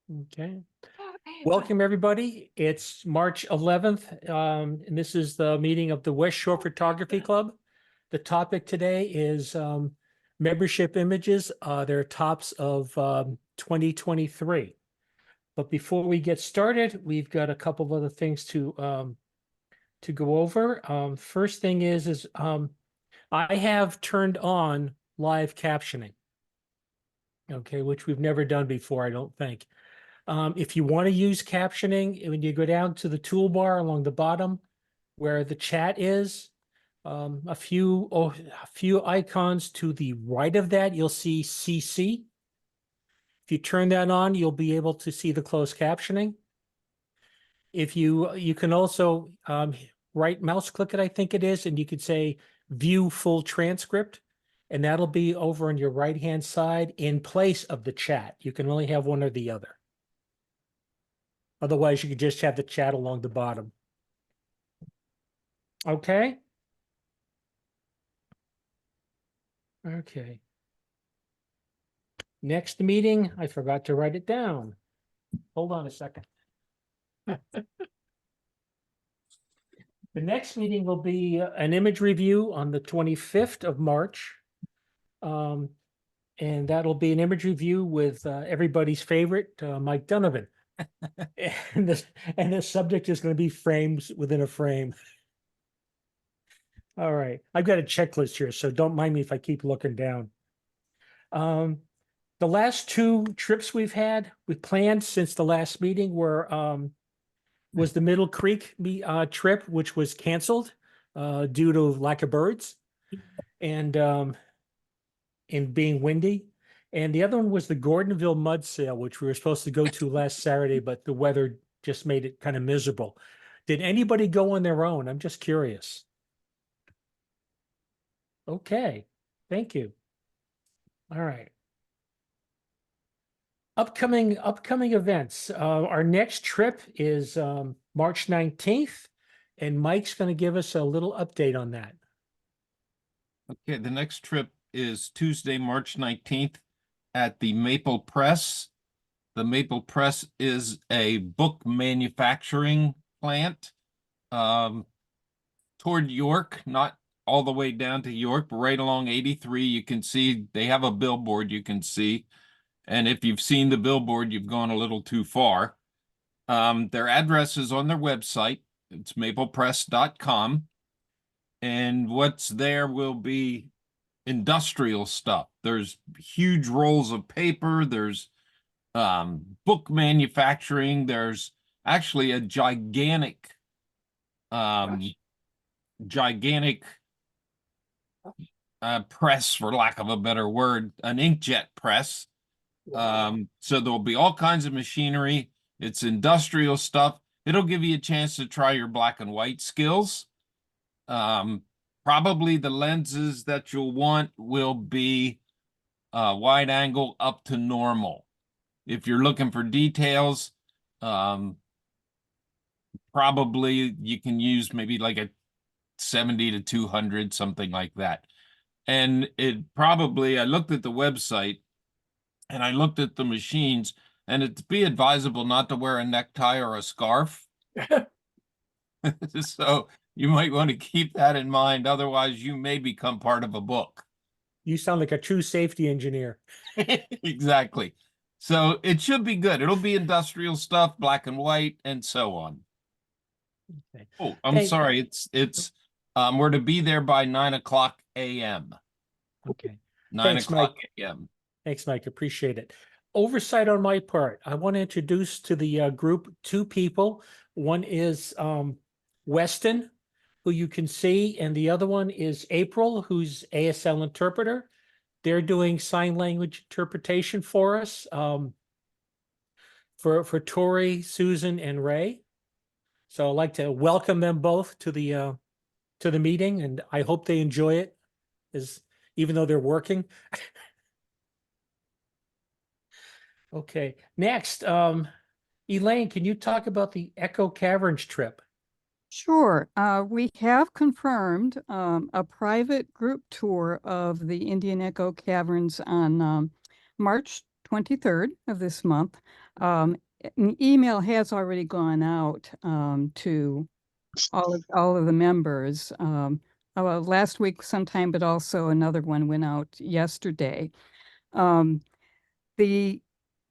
Okay. Welcome, everybody. It's March 11th, and this is the meeting of the West Shore Photography Club. The topic today is membership images, their tops of 2023. But before we get started, we've got a couple of other things to go over. First thing is I have turned on live captioning. Okay, which we've never done before, I don't think. If you want to use captioning, when you go down to the toolbar along the bottom where the chat is, a few icons to the right of that, you'll see CC. If you turn that on, you'll be able to see the closed captioning. If you can also right mouse click it, I think it is, and you could say view full transcript, and that'll be over on your right hand side in place of the chat. You can only have one or the other. Otherwise, you could just have the chat along the bottom. Okay. Okay. Next meeting, I forgot to write it down. Hold on a second. The next meeting will be an image review on the 25th of March. And that'll be an image review with everybody's favorite, Mike Donovan. And the subject is going to be frames within a frame. All right. I've got a checklist here, so don't mind me if I keep looking down. The last two trips we planned since the last meeting was the Middle Creek trip, which was canceled due to lack of birds and being windy. And the other one was the Gordonville Mud Sale, which we were supposed to go to last Saturday, but the weather just made it kind of miserable. Did anybody go on their own? I'm just curious. Okay, thank you. All right. Upcoming events. Our next trip is March 19th, and Mike's going to give us a little update on that. Okay, the next trip is Tuesday, March 19th at the Maple Press. The Maple Press is a book manufacturing plant toward York, not all the way down to York, but right along 83. You can see they have a billboard you can see. And if you've seen the billboard, you've gone a little too far. Their address is on their website. It's maplepress.com. And what's there will be industrial stuff. There's huge rolls of paper. There's book manufacturing. There's actually a gigantic press, for lack of a better word, an inkjet press. Wow. So there'll be all kinds of machinery. It's industrial stuff. It'll give you a chance to try your black and white skills. Probably the lenses that you'll want will be wide angle up to normal. If you're looking for details, probably you can use maybe like a 70 to 200, something like that. And I looked at the website and I looked at the machines, and it'd be advisable not to wear a necktie or a scarf. So you might want to keep that in mind. Otherwise, you may become part of a book. You sound like a true safety engineer. Exactly. So it should be good. It'll be industrial stuff, black and white, and so on. Okay. Oh, I'm sorry. We're to be there by 9:00 a.m. Okay. 9:00 a.m. Thanks, Mike. Appreciate it. Oversight on my part. I want to introduce to the group two people. One is Weston, who you can see, and the other one is April, who's ASL interpreter. They're doing sign language interpretation for us for Tori, Susan, and Ray. So I'd like to welcome them both to the meeting, and I hope they enjoy it, even though they're working. Okay, next, Elaine, can you talk about the Echo Caverns trip? Sure. We have confirmed a private group tour of the Indian Echo Caverns on March 23rd of this month. An email has already gone out to all of the members. Last week sometime, but also another one went out yesterday. The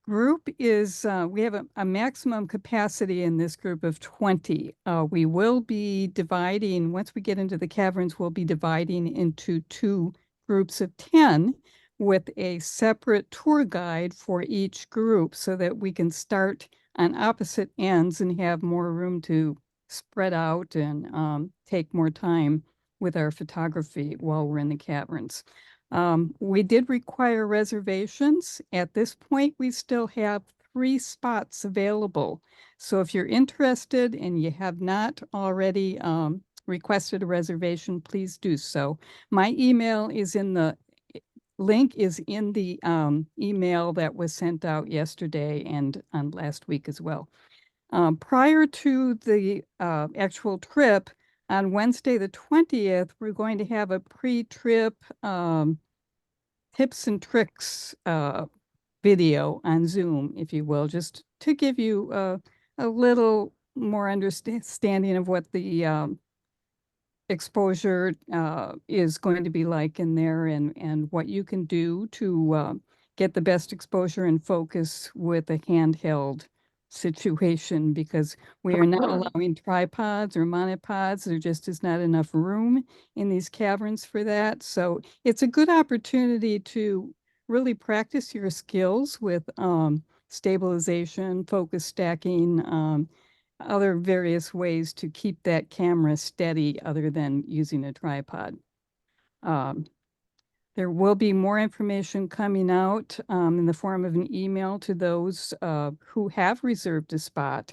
group is, we have a maximum capacity in this group of 20. We will be dividing, once we get into the caverns, we'll be dividing into 2 groups of 10 with a separate tour guide for each group so that we can start on opposite ends and have more room to spread out and take more time with our photography while we're in the caverns. We did require reservations. At this point, we still have 3 spots available. So if you're interested and you have not already requested a reservation, please do so. My email is in the link is in the email that was sent out yesterday and on last week as well. Prior to the actual trip, on Wednesday, the 20th, we're going to have a pre-trip tips and tricks video on Zoom, if you will, just to give you a little more understanding of what the exposure is going to be like in there and what you can do to get the best exposure and focus with a handheld situation, because we are not allowing tripods or monopods. There just is not enough room in these caverns for that. So it's a good opportunity to really practice your skills with stabilization, focus stacking, other various ways to keep that camera steady other than using a tripod. There will be more information coming out in the form of an email to those who have reserved a spot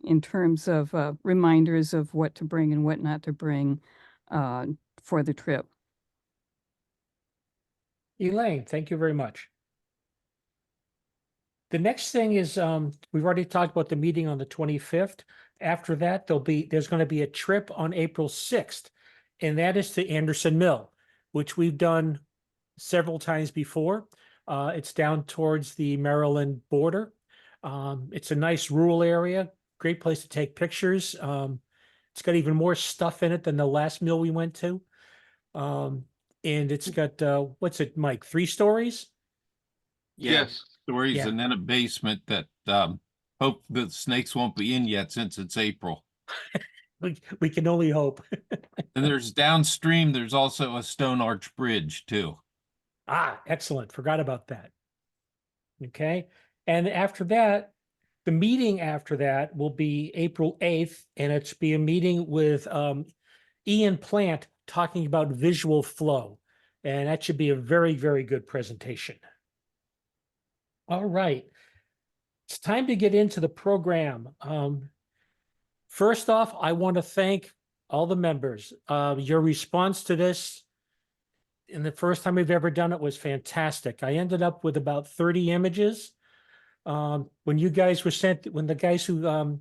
in terms of reminders of what to bring and what not to bring for the trip. Elaine, thank you very much. The next thing is, we've already talked about the meeting on the 25th. After that, there's going to be a trip on April 6th, and that is to Anderson Mill, which we've done several times before. It's down towards the Maryland border. It's a nice rural area, great place to take pictures. It's got even more stuff in it than the last mill we went to. And it's got, what's it, Mike, 3 stories? Yes. Stories Yeah. and then a basement that hope the snakes won't be in yet since it's April. We can only hope. And there's downstream, there's also a stone arch bridge too. Ah, excellent. Forgot about that. Okay. And after that, the meeting after that will be April 8th, and it's be a meeting with Ian Plant talking about visual flow. And that should be a very, very good presentation. All right. It's time to get into the program. First off, I want to thank all the members. Your response to this in the first time we've ever done it was fantastic. I ended up with about 30 images. When you guys were sent, when the guys who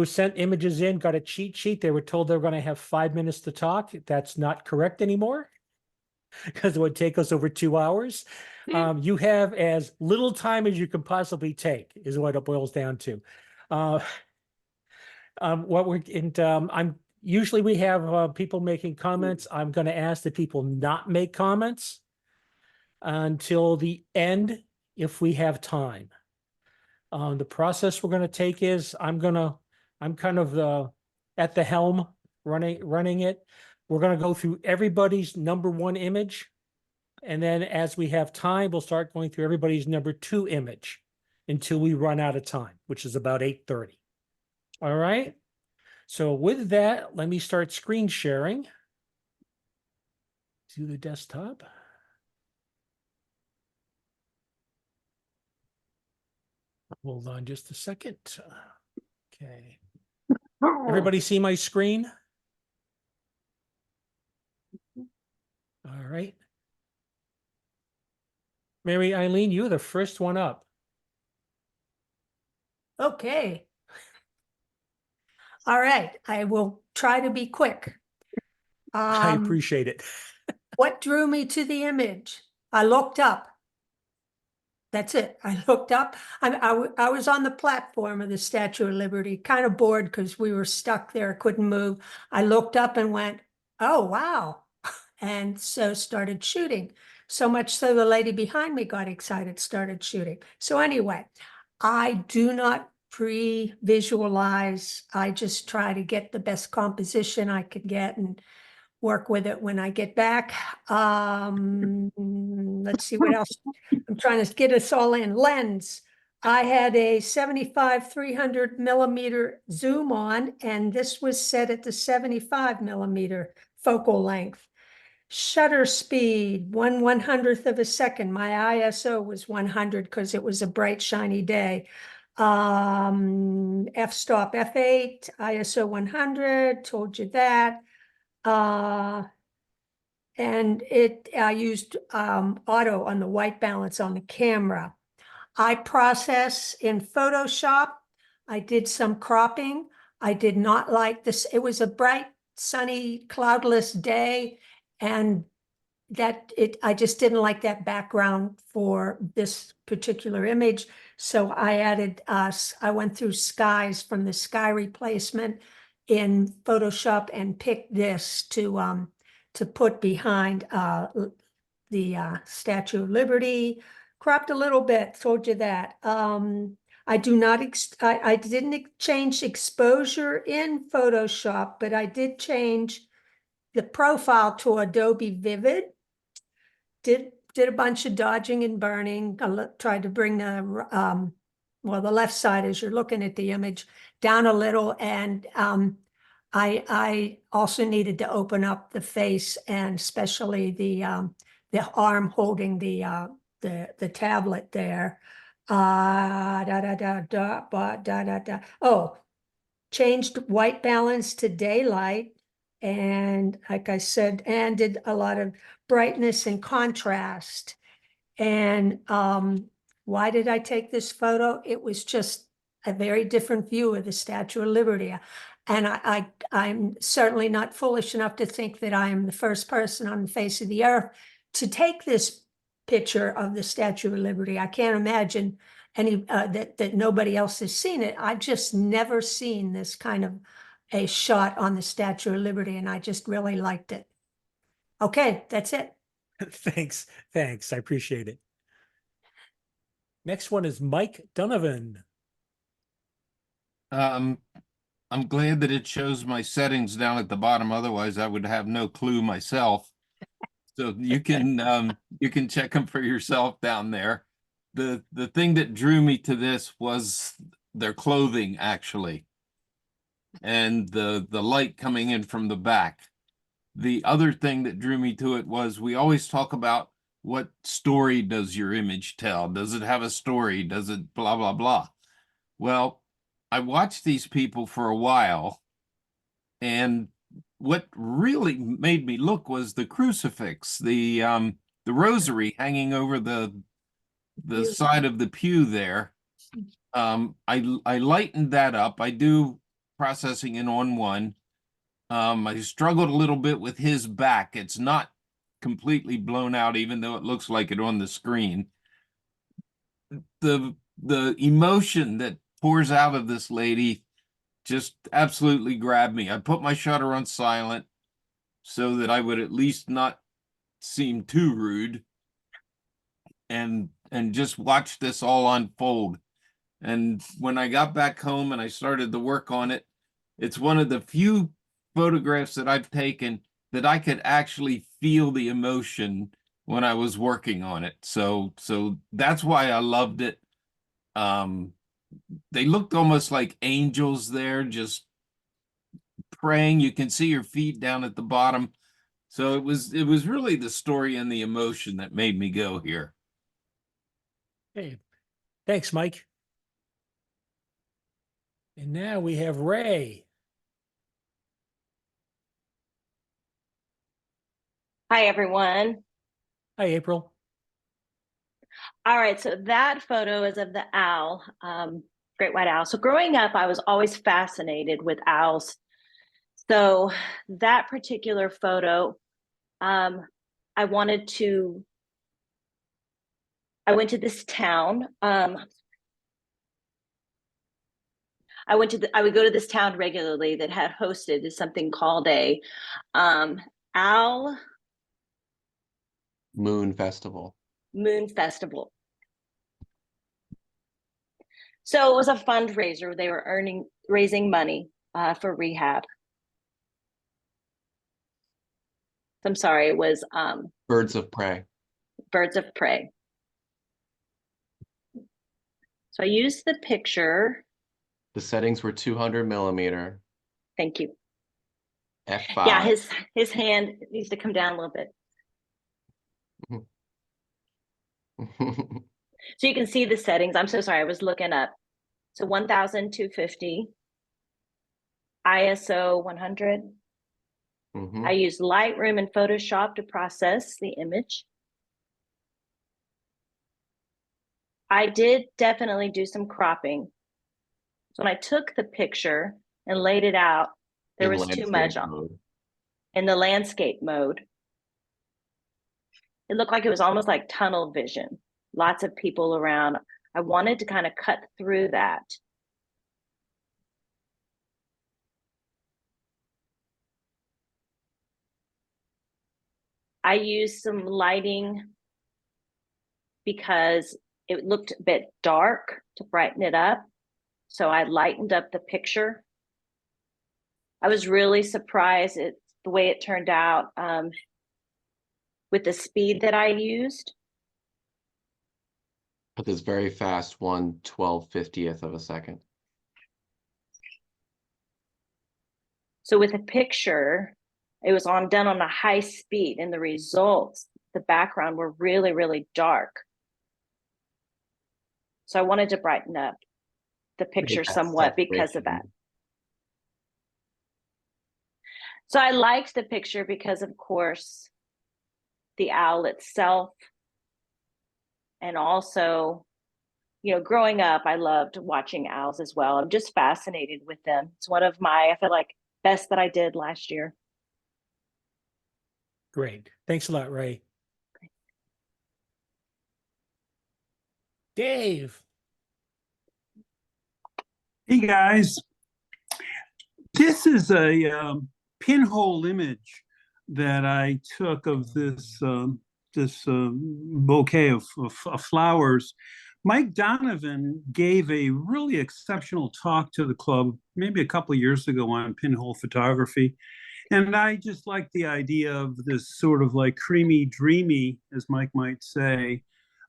sent images in got a cheat sheet, they were told they were going to have 5 minutes to talk. That's not correct anymore, because it would take us over 2 hours. You have as little time as you can possibly take, is what it boils down to. I'm usually we have people making comments. I'm going to ask that people not make comments until the end if we have time. The process we're going to take is I'm kind of at the helm running it. We're going to go through everybody's number 1 image. And then as we have time, we'll start going through everybody's number 2 image until we run out of time, which is about 8:30. All right. So with that, let me start screen sharing to the desktop. Hold on just a second. Okay. Everybody see my screen? All right. Mary Eileen, you're the first one up. Okay. All right, I will try to be quick. I appreciate it. What drew me to the image? I looked up. That's it. I looked up. I was on the platform of the Statue of Liberty, kind of bored because we were stuck there, couldn't move. I looked up and went, oh, wow. And so started shooting. So much so the lady behind me got excited, started shooting. So anyway, I do not pre-visualize. I just try to get the best composition I could get and work with it when I get back. Let's see what else. I'm trying to get us all in. Lens. I had a 75 300 millimeter zoom on, and this was set at the 75 millimeter focal length. Shutter speed, 1/100th of a second. My ISO was 100 because it was a bright, shiny day. F-stop, F8, ISO 100, told you that. And I used auto on the white balance on the camera. I process in Photoshop. I did some cropping. I did not like this. It was a bright, sunny, cloudless day, and I just didn't like that background for this particular image. So I added, I went through skies from the sky replacement in Photoshop and picked this to put behind the Statue of Liberty. Cropped a little bit, told you that. I do not, I didn't change exposure in Photoshop, but I did change the profile to Adobe Vivid. Did a bunch of dodging and burning. I tried to bring the, well, the left side as you're looking at the image down a little. And I also needed to open up the face the arm holding the tablet there. Oh, changed white balance to daylight. And like I said, and did a lot of brightness and contrast. And why did I take this photo? It was just a very different view of the Statue of Liberty. And I'm certainly not foolish enough to think that I am the first person on the face of the earth to take this picture of the Statue of Liberty. I can't imagine that nobody else has seen it. I've just never seen this kind of a shot on the Statue of Liberty, and I just really liked it. Okay, that's it. Thanks. I appreciate it. Next one is Mike Donovan. I'm glad that it shows my settings down at the bottom. Otherwise, I would have no clue myself. So you can check them for yourself down there. The thing that drew me to this was their clothing, actually, and the light coming in from the back. The other thing that drew me to it was we always talk about what story does your image tell? Does it have a story? Does it blah, blah, blah? Well, I watched these people for a while, and what really made me look was the crucifix, the rosary hanging over the side of the pew there. I lightened that up. I do processing in on one. I struggled a little bit with his back. It's not completely blown out, even though it looks like it on the screen. The emotion that pours out of this lady just absolutely grabbed me. I put my shutter on silent so that I would at least not seem too rude, and just watch this all unfold. And when I got back home and I started to work on it, it's one of the few photographs that I've taken that I could actually feel the emotion when I was working on it. So that's why I loved it. They looked almost like angels there, just praying. You can see your feet down at the bottom. So it was really the story and the emotion that made me go here. Hey, thanks, Mike. And now we have Ray. Hi, everyone. Hi, April. All right, so that photo is of the owl, great white owl. So growing up, I was always fascinated with owls. So that particular photo, I wanted to I went to this town. I would go to this town regularly that had hosted something called a Owl Moon Festival. Moon Festival. So it was a fundraiser. They were raising money for rehab. I'm sorry, it was Birds of Prey. Birds of Prey. So I used the picture. The settings were 200 millimeter, Thank you. f5. Yeah, his hand needs to come down a little bit. So you can see the settings. I'm so sorry, I was looking up. So 1250, ISO 100. Mhm. I used Lightroom and Photoshop to process the image. I did definitely do some cropping. So when I took the picture and laid it out, there In was too landscape much on mode. in the landscape mode. It looked like it was almost like tunnel vision. Lots of people around. I wanted to kind of cut through that. I used some lighting because it looked a bit dark to brighten it up. So I lightened up the picture. I was really surprised at the way it turned out with the speed that I used. But this very fast 1/1250th of a second. So with a picture, it was done on a high speed, and the results, the background were really, really dark. So I wanted to brighten up the picture Create that somewhat because of that. saturation. So I liked the picture because, of course, the owl itself, and also, you know, growing up, I loved watching owls as well. I'm just fascinated with them. It's one of my, I feel like, best that I did last year. Great. Thanks a lot, Ray. Dave. Hey guys, this is a pinhole image that I took of this bouquet of flowers. Mike Donovan gave a really exceptional talk to the club maybe a couple of years ago on pinhole photography. And I just like the idea of this sort of like creamy, dreamy, as Mike might say,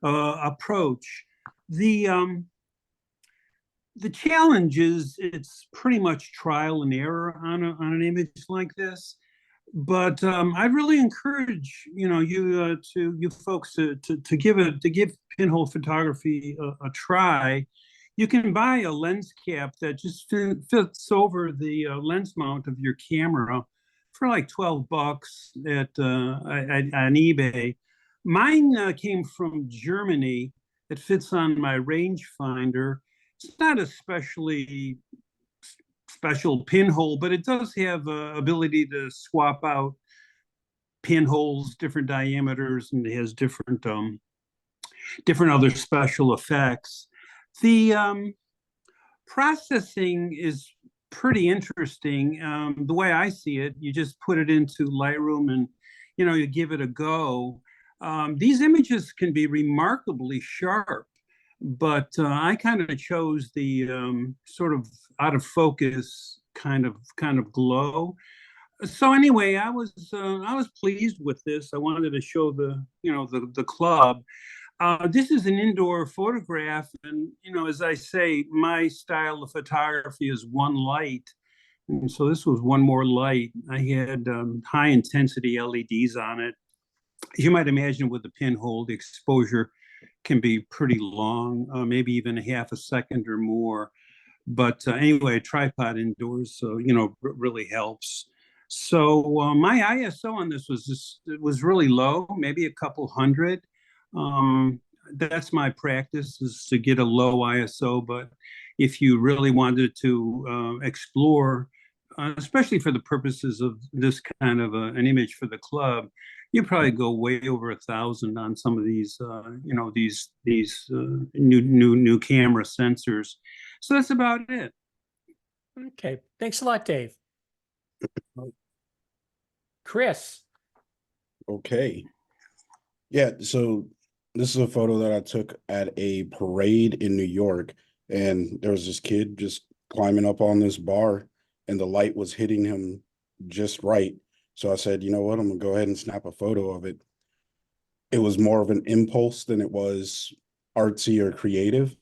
approach. The challenge is it's pretty much trial and error on an image like this. But I really encourage you folks to give pinhole photography a try. You can buy a lens cap that just fits over the lens mount of your camera for like $12 on eBay. Mine came from Germany. It fits on my rangefinder. It's not especially special pinhole, but it does have ability to swap out pinholes, different diameters, and it has different other special effects. The processing is pretty interesting. The way I see it, you just put it into Lightroom and you give it a go. These images can be remarkably sharp, but I kind of chose the sort of out of focus kind of glow. So anyway, I was pleased with this. I wanted to show the club. This is an indoor photograph, and as I say, my style of photography is one light, and so this was one more light. I had high intensity LEDs on it. As you might imagine, with the pinhole, the exposure can be pretty long, maybe even a half a second or more. But anyway, a tripod indoors, so really helps. So my ISO on this was really low, maybe a couple hundred. That's my practice, is to get a low ISO. But if you really wanted to explore especially for the purposes of this kind of an image for the club, you probably go way over 1,000 on some of these, new camera sensors. So that's about it. Okay, thanks a lot, Dave. Chris, Okay. Yeah, so this is a photo that I took at a parade in New York, and there was this kid just climbing up on this bar, and the light was hitting him just right. So I said, you know what, I'm gonna go ahead and snap a photo of it. It was more of an impulse than it was artsy or creative,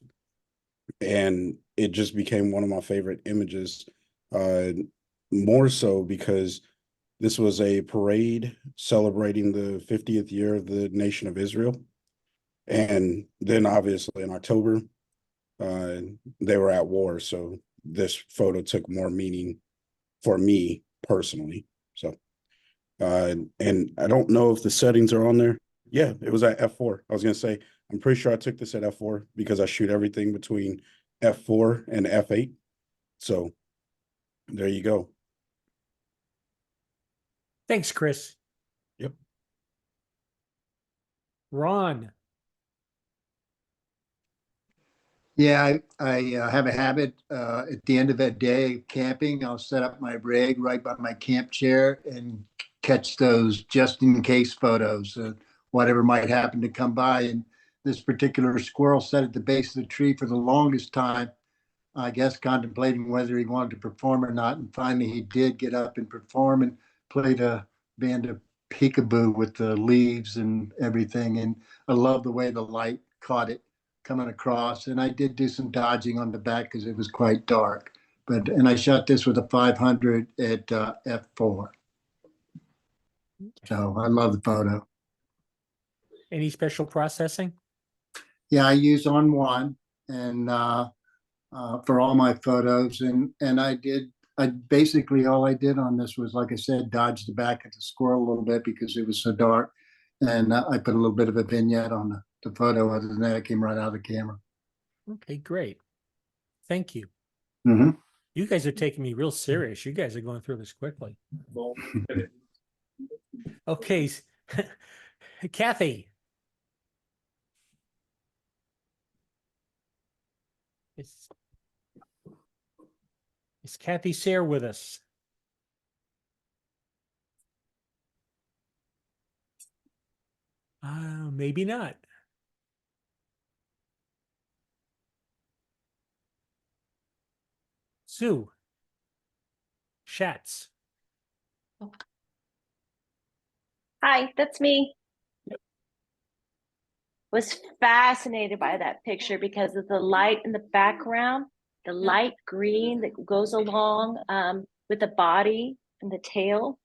and it just became one of my favorite images, more so because this was a parade celebrating the 50th year of the nation of Israel. And then obviously in October, they were at war. So this photo took more meaning for me personally. So, and I don't know if the settings are on there. Yeah, it was at F4. I was going to say, I'm pretty sure I took this at F4 because I shoot everything between F4 and F8. So there you go. thanks, Chris. Yep. Ron, Yeah, I have a habit at the end of a day of camping, I'll set up my rig right by my camp chair and catch those just in case photos, whatever might happen to come by. And this particular squirrel sat at the base of the tree for the longest time, I guess contemplating whether he wanted to perform or not. And finally he did get up and perform and played a band of peekaboo with the leaves and everything. And I love the way the light caught it coming across, and I did do some dodging on the back because it was quite dark. And I shot this with a 500 at f4. So I love the photo. any special processing? Yeah, I use On1 and for all my photos, and I basically all I did on this was, like I said, dodge the back of the squirrel a little bit because it was so dark, and I put a little bit of a vignette on the photo. Other than that, it came right out of the camera. Okay, great. Thank you. Mm-hmm. You guys are taking me real serious. You guys are going through this quickly. Okay, Kathy. Is Kathy Sayre with us? Maybe not. Sue Schatz. Hi, that's me. Was fascinated by that picture because of the light in the background, the light green that goes along with the body and the tail.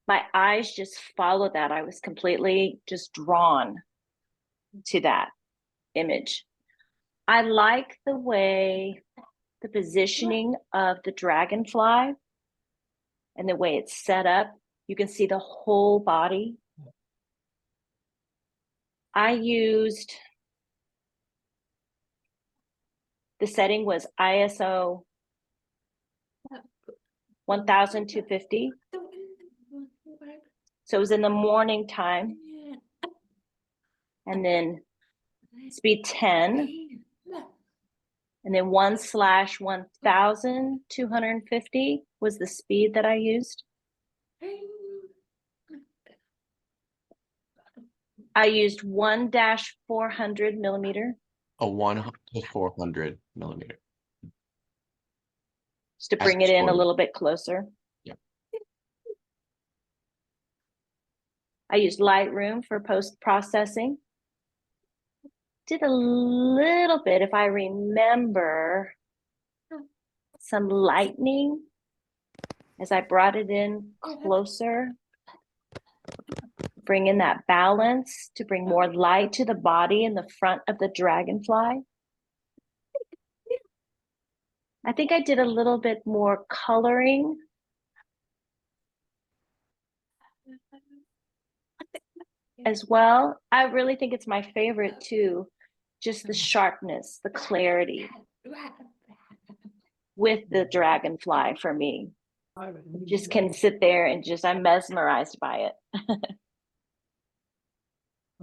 My eyes just followed that. I was completely just drawn to that image. I like the way the positioning of the dragonfly and the way it's set up. You can see the whole body. I used, the setting was ISO 1250. So it was in the morning time. And then speed 10. And then 1/1250 was the speed that I used. I used 1-400 millimeter. A 1 to 400 millimeter. Just to As bring it in a exported. little bit closer. Yeah. I used Lightroom for post-processing. Did a little bit, if I remember, some lightning as I brought it in closer. Bring in that balance to bring more light to the body and the front of the dragonfly. I think I did a little bit more coloring. As well. I really think it's my favorite too. Just the sharpness, the clarity. with the dragonfly for me. Just can sit there and just, I'm mesmerized by it.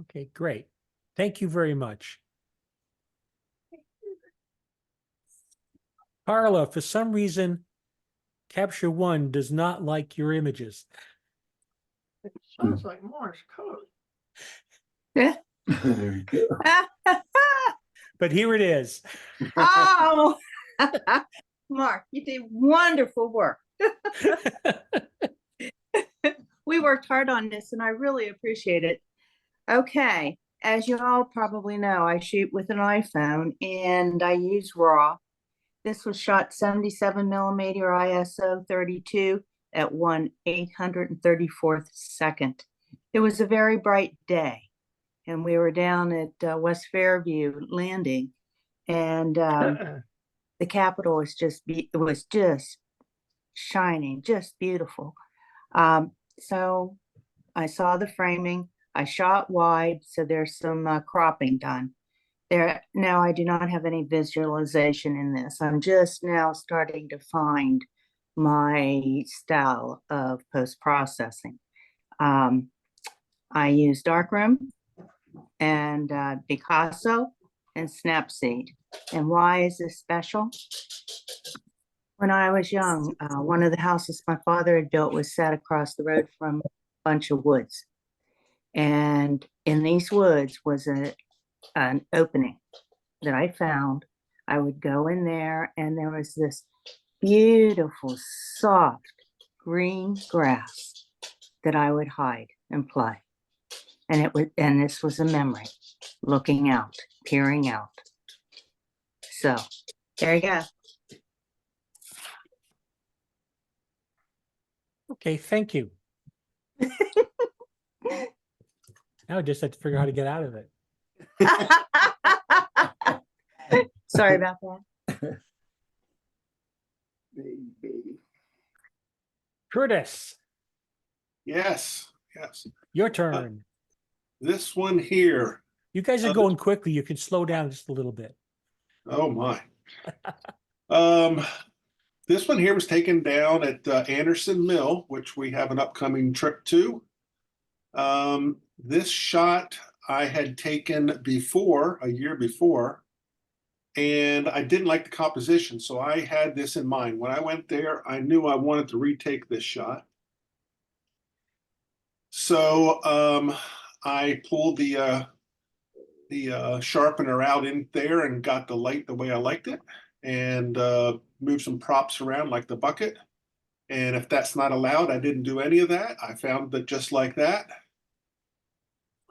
Okay, great. Thank you very much. Carla, for some reason, Capture One does not like your images. It sounds like Morse code. There you go. Oh, But here it is. Mark, you did wonderful work. We worked hard on this and I really appreciate it. Okay, as you all probably know, I shoot with an iPhone and I use RAW. This was shot 77 millimeter ISO 32 at 1/834th second. It was a very bright day and we were down at West Fairview Landing, and the Capitol was just shining, just beautiful. So I saw the framing. I shot wide, so there's some cropping done there. Now I do not have any visualization in this. I'm just now starting to find my style of post-processing. I use Darkroom and Picasso and Snapseed. And why is this special? When I was young, one of the houses my father had built was set across the road from a bunch of woods. And in these woods was an opening that I found. I would go in there and there was this beautiful, soft green grass that I would hide and play. And this was a memory, looking out, peering out. So there you go. Okay, thank you. Now I just have to figure out how to get out of it. Sorry about that. Curtis, Yes, your turn. this one here. You guys are going quickly. You can slow down just a little bit. Oh my. This one here was taken down at Anderson Mill, which we have an upcoming trip to. This shot I had taken before, a year before, and I didn't like the composition, so I had this in mind. When I went there, I knew I wanted to retake this shot. So I pulled the sharpener out in there and got the light the way I liked it, and moved some props around like the bucket. And if that's not allowed, I didn't do any of that. I found that just like that.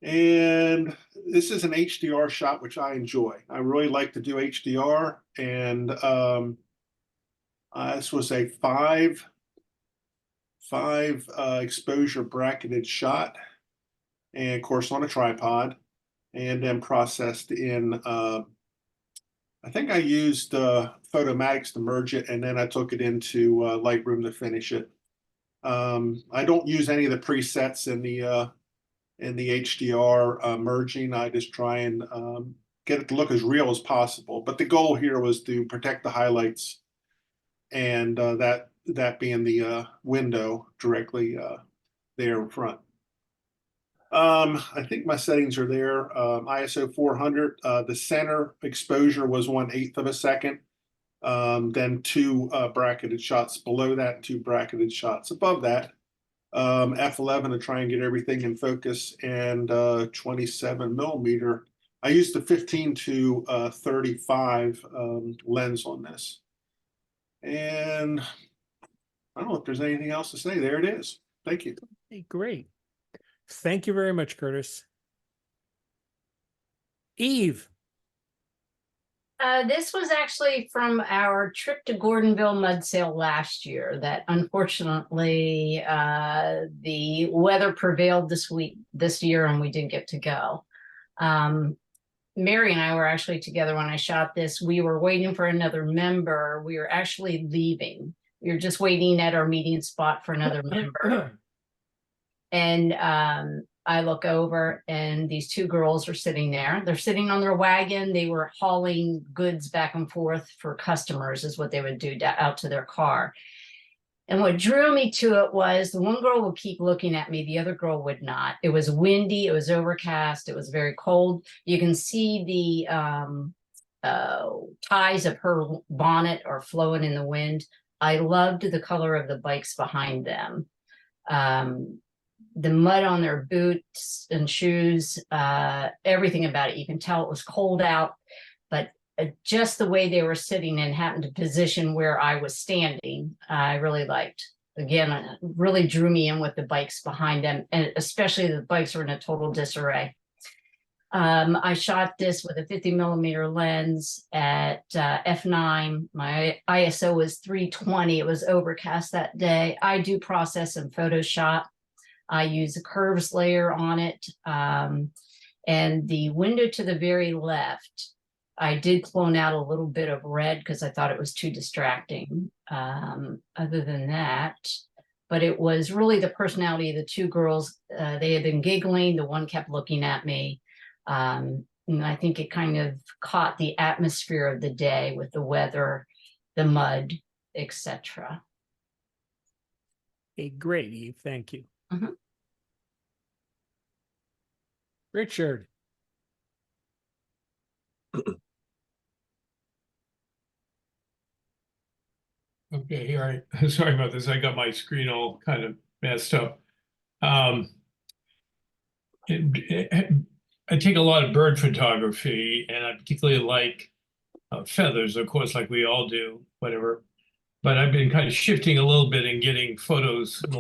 And this is an HDR shot, which I enjoy. I really like to do HDR. And this was a five exposure bracketed shot, and of course on a tripod, and then processed in, I think I used Photomax to merge it, and then I took it into Lightroom to finish it. I don't use any of the presets in the HDR merging. I just try and get it to look as real as possible. But the goal here was to protect the highlights, and that being the window directly there in front. I think my settings are there. ISO 400. The center exposure was 1/8 of a second. Then two bracketed shots below that, two bracketed shots above that. F11 to try and get everything in focus, and 27 millimeter. I used the 15 to 35 lens on this. And I don't know if there's anything else to say. There it is. Thank you. Hey, great. Thank you very much, Curtis. Eve. This was actually from our trip to Gordonville Mud Sale last year that unfortunately the weather prevailed this year and we didn't get to go. Mary and I were actually together when I shot this. We were waiting for another member. We were actually leaving. We were just waiting at our meeting spot for another member. And I look over and these two girls are sitting there. They're sitting on their wagon. They were hauling goods back and forth for customers is what they would do out to their car. And what drew me to it was the one girl would keep looking at me, the other girl would not. It was windy, it was overcast, it was very cold. You can see the ties of her bonnet are flowing in the wind. I loved the color of the bikes behind them. The mud on their boots and shoes, everything about it. You can tell it was cold out, but just the way they were sitting and happened to position where I was standing, I really liked. Again, it really drew me in with the bikes behind them, and especially the bikes were in a total disarray. I shot this with a 50mm lens at f9. My ISO was 320. It was overcast that day. I do process in Photoshop. I use a curves layer on it. And the window to the very left, I did clone out a little bit of red because I thought it was too distracting. Other than that, but it was really the personality of the two girls. They had been giggling. The one kept looking at me. And I think it kind of caught the atmosphere of the day with the weather, the mud, etc. Okay, great, Eve. Thank you. Mhm. Richard. Okay, here sorry about this. I got my screen all kind of messed up. I take a lot of bird photography, and I particularly like feathers, of course, like we all do, whatever. But I've been kind of shifting a little bit and getting photos in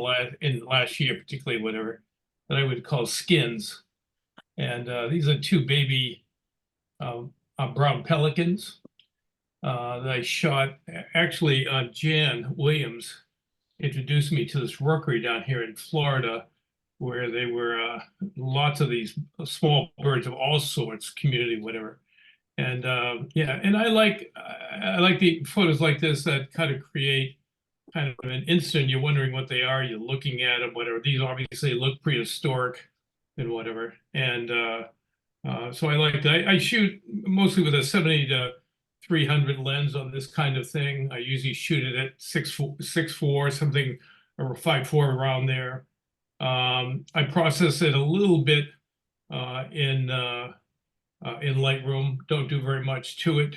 the last year, particularly whatever, that I would call skins. And these are two baby brown pelicans that I shot. Actually, Jan Williams introduced me to this rookery down here in Florida, where they were lots of these small birds of all sorts, community, whatever. And yeah, and I like the photos like this that kind of create kind of an instant. You're wondering what they are. You're looking at them, whatever. These obviously look prehistoric and whatever. And so I like that. I shoot mostly with a 70-300 lens on this kind of thing. I usually shoot it at 6.4, something, or 5.4 around there. I process it a little bit in Lightroom. Don't do very much to it.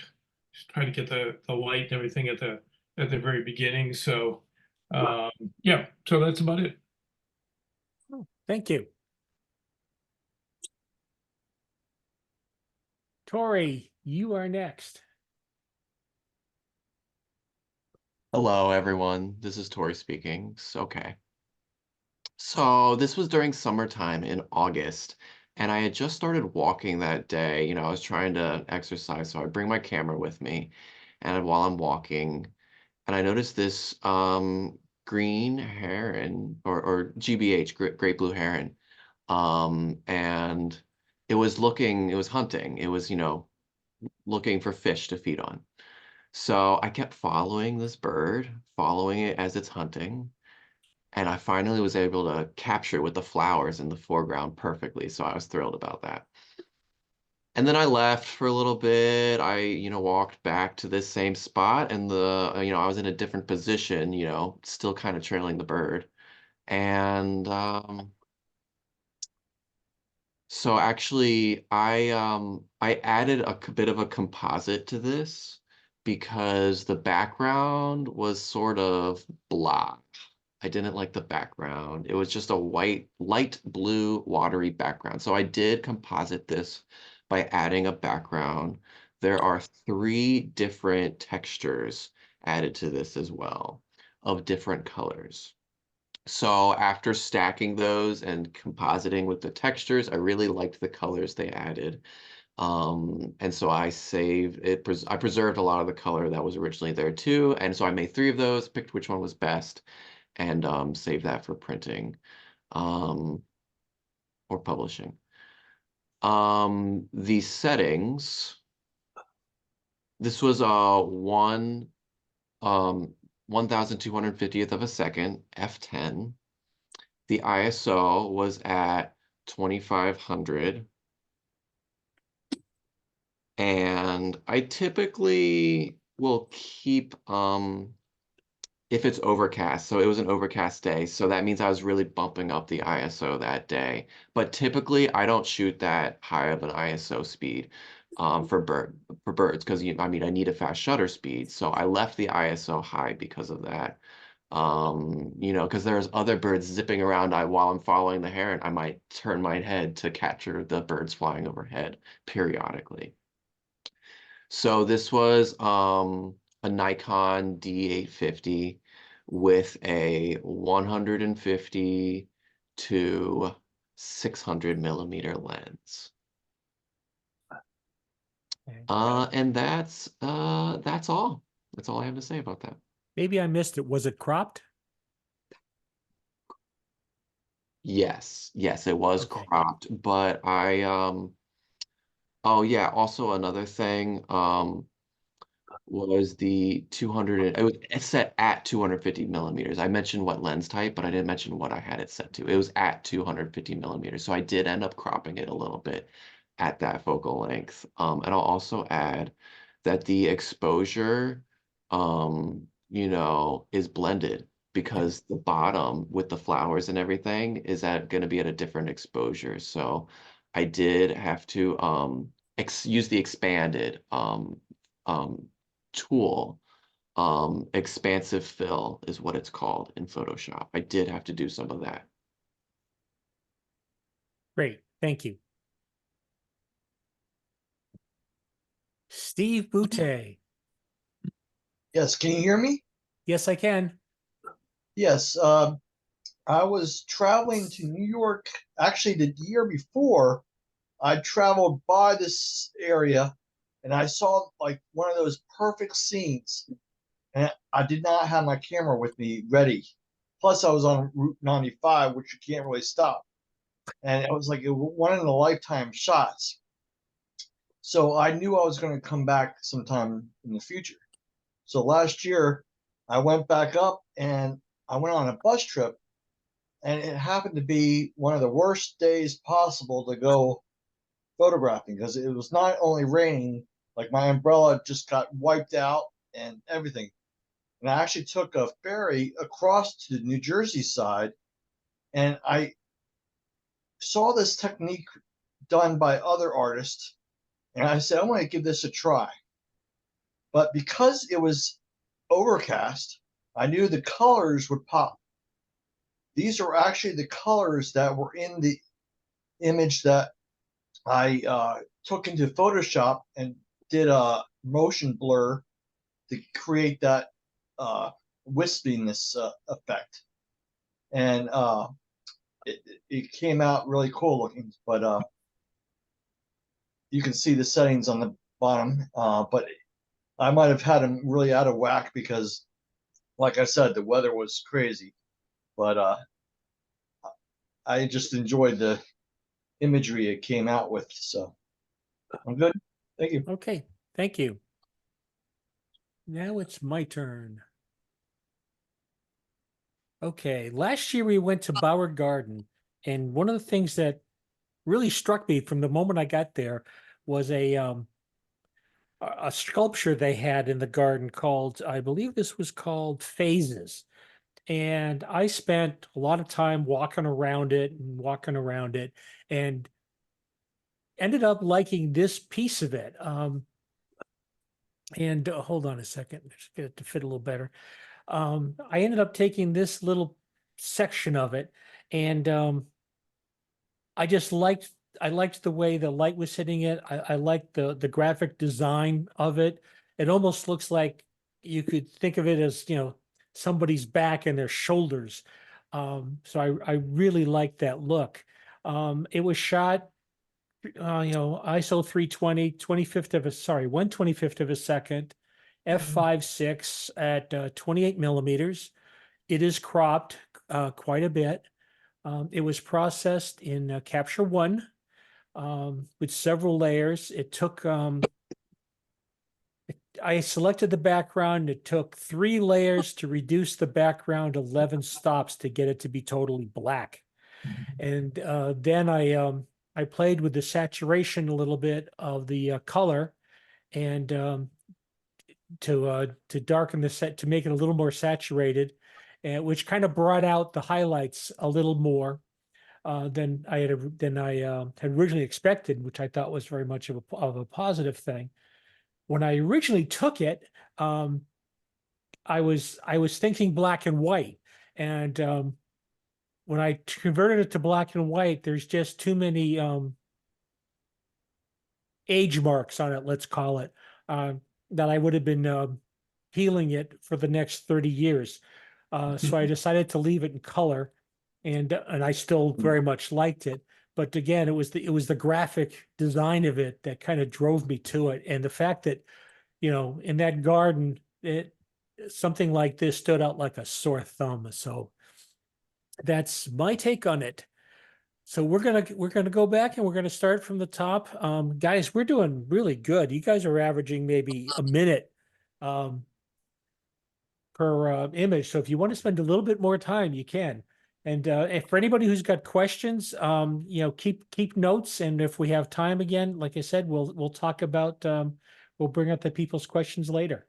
Just try to get the light and everything at the very beginning. So yeah, so that's about it. Oh, thank you. Tori, you are next. Hello, everyone. This is Tori speaking. Okay. So this was during summertime in August, and I had just started walking that day. You know, I was trying to exercise, so I bring my camera with me, and while I'm walking, and I noticed this green heron or GBH, great blue heron, and it was hunting. It was, you know, looking for fish to feed on. So I kept following this bird, following it as it's hunting. And I finally was able to capture it with the flowers in the foreground perfectly. So I was thrilled about that. And then I left for a little bit. I, you know, walked back to this same spot, and you know, I was in a different position, you know, still kind of trailing the bird. And so actually I added a bit of a composite to this because the background was sort of blah. I didn't like the background. It was just a white, light blue, watery background. So I did composite this by adding a background. There are 3 different textures added to this as well of different colors. So after stacking those and compositing with the textures, I really liked the colors they added. And so I saved it. I preserved a lot of the color that was originally there too. And so I made 3 of those, picked which one was best, and save that for printing or publishing. The settings, this was 1/1250th of a second, f10. The ISO was at 2500. And I typically will keep, if it's overcast. So it was an overcast day. So that means I was really bumping up the ISO that day. But typically I don't shoot that high of an ISO speed for birds because I need a fast shutter speed. So I left the ISO high because of that. Because there's other birds zipping around while I'm following the heron. I might turn my head to capture the birds flying overhead periodically. So this was a Nikon D850 with a 150 to 600 millimeter lens. And that's all. That's all I have to say about that. Maybe I missed it. Was it cropped? Yes, it was Okay. cropped, but oh yeah, also another thing was the 200, it's set at 250 millimeters. I mentioned what lens type, but I didn't mention what I had it set to. It was at 250 millimeters. So I did end up cropping it a little bit at that focal length. And I'll also add that the exposure, is blended because the bottom with the flowers and everything is going to be at a different exposure. So I did have to use the expanded tool. Expansive fill is what it's called in Photoshop. I did have to do some of that. Great. Thank you. Steve Boutte. Yes, can you hear me? Yes, I can. Yes, I was traveling to New York. Actually, the year before, I traveled by this area and I saw like one of those perfect scenes. And I did not have my camera with me ready. Plus, I was on Route 95, which you can't really stop. And it was like one in a lifetime shots. So I knew I was going to come back sometime in the future. So last year, I went back up and I went on a bus trip. And it happened to be one of the worst days possible to go photographing because it was not only raining, like my umbrella just got wiped out and everything. And I actually took a ferry across to the New Jersey side, and I saw this technique done by other artists, and I said, I want to give this a try. But because it was overcast, I knew the colors would pop. These are actually the colors that were in the image that I took into Photoshop and did a motion blur to create that wispiness effect. And it came out really cool looking, but you can see the settings on the bottom, but I might have had them really out of whack because, like I said, the weather was crazy. But I just enjoyed the imagery it came out with. So I'm good. Thank you. Okay. Thank you. Now it's my turn. Okay. Last year we went to Bauer Garden, and one of the things that really struck me from the moment I got there was a sculpture they had in the garden called, I believe this was called Phases. And I spent a lot of time walking around it and ended up liking this piece of it. And hold on a second, just get it to fit a little better. I ended up taking this little section of it, and I liked the way the light was hitting it. I liked the graphic design of it. It almost looks like you could think of it as, somebody's back and their shoulders. So I really liked that look. It was shot, ISO 320, 1/25 of a second, f5.6 at 28 millimeters. It is cropped quite a bit. It was processed in Capture One with several layers. It took, I selected the background. It took 3 layers to reduce the background 11 stops to get it to be totally black. And then I played with the saturation a little bit of the color, and to darken the set, to make it a little more saturated, and which kind of brought out the highlights a little more than I had originally expected, which I thought was very much of a positive thing. When I originally took it, I was thinking black and white, and when I converted it to black and white, there's just too many age marks on it, let's call it, that I would have been healing it for the next 30 years. So I decided to leave it in color, and I still very much liked it. But again, it was the graphic design of it that kind of drove me to it, and the fact that, in that garden, something like this stood out like a sore thumb. So that's my take on it. So we're gonna go back and we're gonna start from the top. Guys, we're doing really good. You guys are averaging maybe a minute per image. So if you want to spend a little bit more time, you can. And if for anybody who's got questions, keep notes. And if we have time again, like I said, we'll talk about we'll bring up the people's questions later.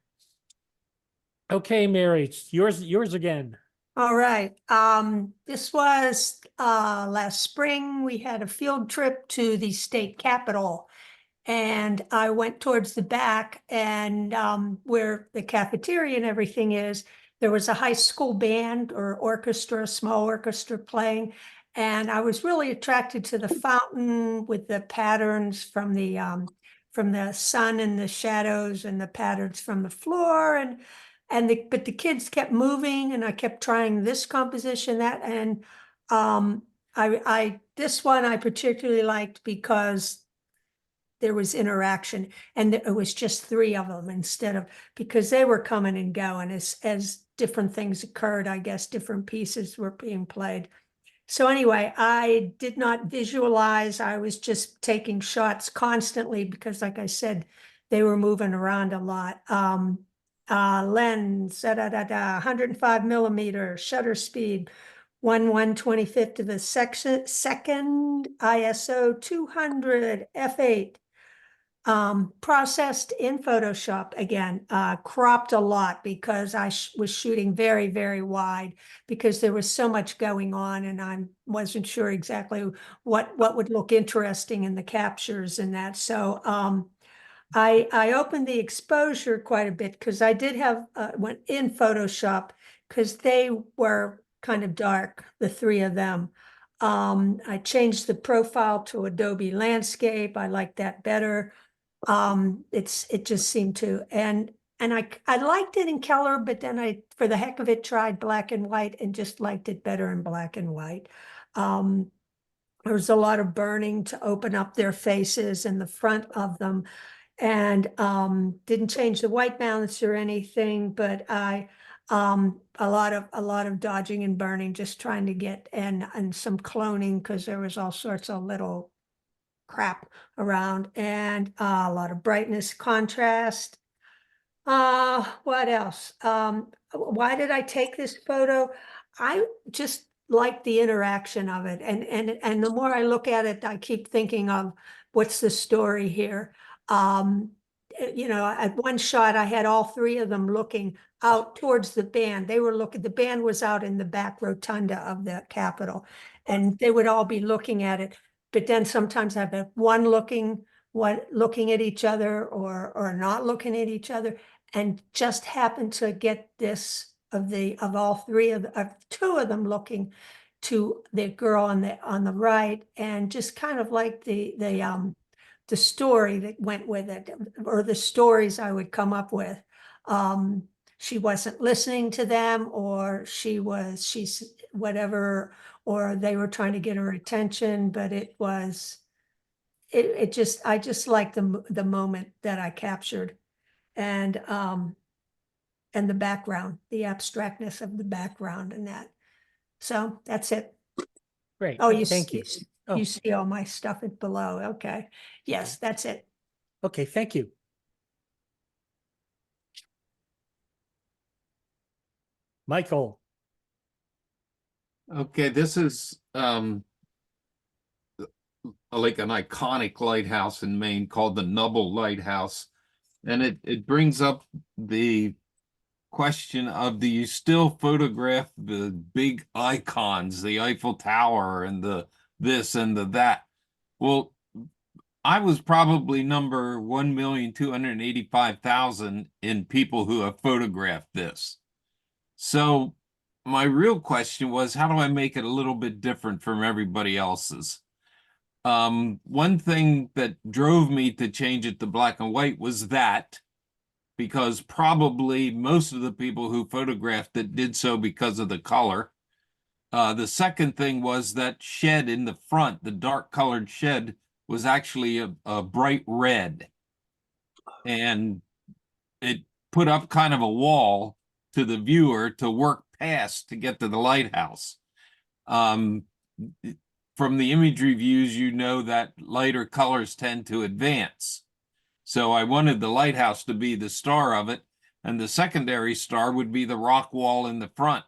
Okay, Mary, it's yours again. All right. This was last spring. We had a field trip to the state capitol, and I went towards the back, and where the cafeteria and everything is, there was a high school band or orchestra, small orchestra playing, and I was really attracted to the fountain with the patterns from the sun and the shadows and the patterns from the floor, but the kids kept moving, and I kept trying this composition, that, and this one I particularly liked because there was interaction, and it was just 3 of them because they were coming and going as different things occurred. I guess different pieces were being played. So anyway, I did not visualize. I was just taking shots constantly because, like I said, they were moving around a lot. Lens, 105 millimeter, shutter speed, 1/125th of a second, ISO 200, f8. Processed in Photoshop again, cropped a lot because I was shooting very, very wide because there was so much going on, and I wasn't sure exactly what would look interesting in the captures and that. So I opened the exposure quite a bit because I did have went in Photoshop because they were kind of dark, the 3 of them. I changed the profile to Adobe Landscape. I like that better. It just seemed to, and I liked it in color, but then I, for the heck of it, tried black and white and just liked it better in black and white. There was a lot of burning to open up their faces and the front of them, and didn't change the white balance or anything, but a lot of dodging and burning, just trying to get, and some cloning because there was all sorts of little crap around, and a lot of brightness, contrast. What else? Why did I take this photo? I just like the interaction of it, and the more I look at it, I keep thinking of what's the story here. At one shot, I had all 3 of them looking out towards the band. The band was out in the back rotunda of the Capitol, and they would all be looking at it. But then sometimes I have one looking at each other or not looking at each other, and just happened to get this of all 3 of 2 of them looking to the girl on the right, and just kind of like the story that went with it, or the stories I would come up with. She wasn't listening to them, or she's whatever, or they were trying to get her attention, but I just liked the moment that I captured, and the background, the abstractness of the background and that. So that's it. Great. Oh, Thank you. You see all my stuff below. Okay. Yes, that's it. Okay, thank you. Michael. Okay, this is like an iconic lighthouse in Maine called the Nubble Lighthouse. And it brings up the question of, do you still photograph the big icons, the Eiffel Tower and the this and the that? Well, I was probably number 1,285,000 in people who have photographed this. So my real question was, how do I make it a little bit different from everybody else's? One thing that drove me to change it to black and white was that, because probably most of the people who photographed it did so because of the color. The second thing was that shed in the front, the dark colored shed, was actually a bright red. And it put up kind of a wall to the viewer to work past to get to the lighthouse. From the imagery views, you know that lighter colors tend to advance. So I wanted the lighthouse to be the star of it, and the secondary star would be the rock wall in the front.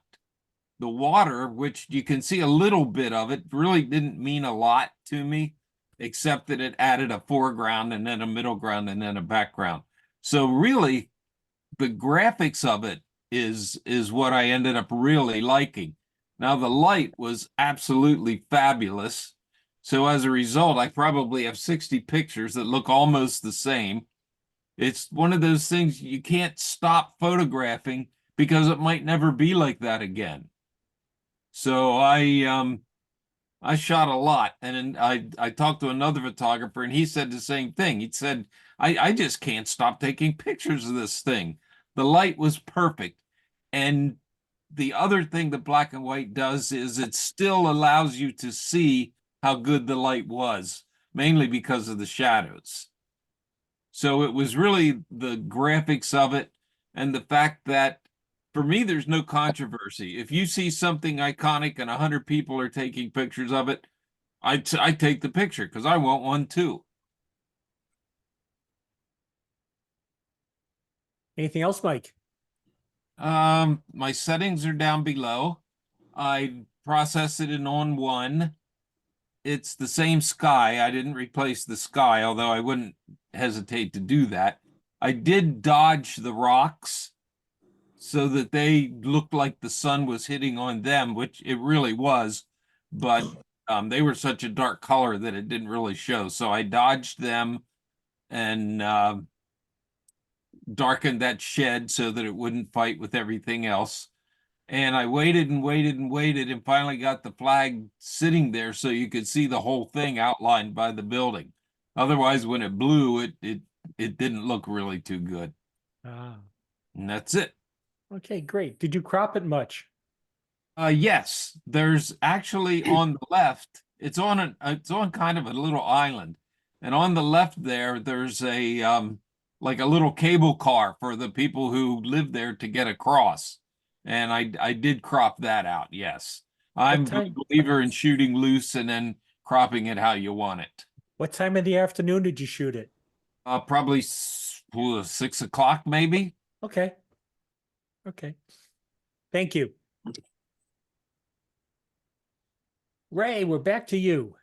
The water, which you can see a little bit of it, really didn't mean a lot to me, except that it added a foreground and then a middle ground and then a background. So really, the graphics of it is what I ended up really liking. Now, the light was absolutely fabulous. So as a result, I probably have 60 pictures that look almost the same. It's one of those things you can't stop photographing because it might never be like that again. So I shot a lot, and then I talked to another photographer, and he said the same thing. He said, I just can't stop taking pictures of this thing. The light was perfect. And the other thing that black and white does is it still allows you to see how good the light was, mainly because of the shadows. So it was really the graphics of it and the fact that, for me, there's no controversy. If you see something iconic and 100 people are taking pictures of it, I take the picture because I want one too. Anything else, Mike? My settings are down below. I processed it in on one. It's the same sky. I didn't replace the sky, although I wouldn't hesitate to do that. I did dodge the rocks so that they looked like the sun was hitting on them, which it really was, but they were such a dark color that it didn't really show. So I dodged them and darkened that shed so that it wouldn't fight with everything else. And I waited and waited and waited and finally got the flag sitting there so you could see the whole thing outlined by the building. Otherwise, when it blew, it didn't look really too good. Ah, And that's it. okay, great. Did you crop it much? Yes, there's actually on the left, it's on kind of a little island. And on the left there's a like a little cable car for the people who live there to get across. And I did crop that out, yes. I'm a time- believer in shooting loose and then cropping it how you want it. What time of the afternoon did you shoot it? Probably 6 o'clock, maybe. Okay. Okay. Thank you. Ray, we're back to you.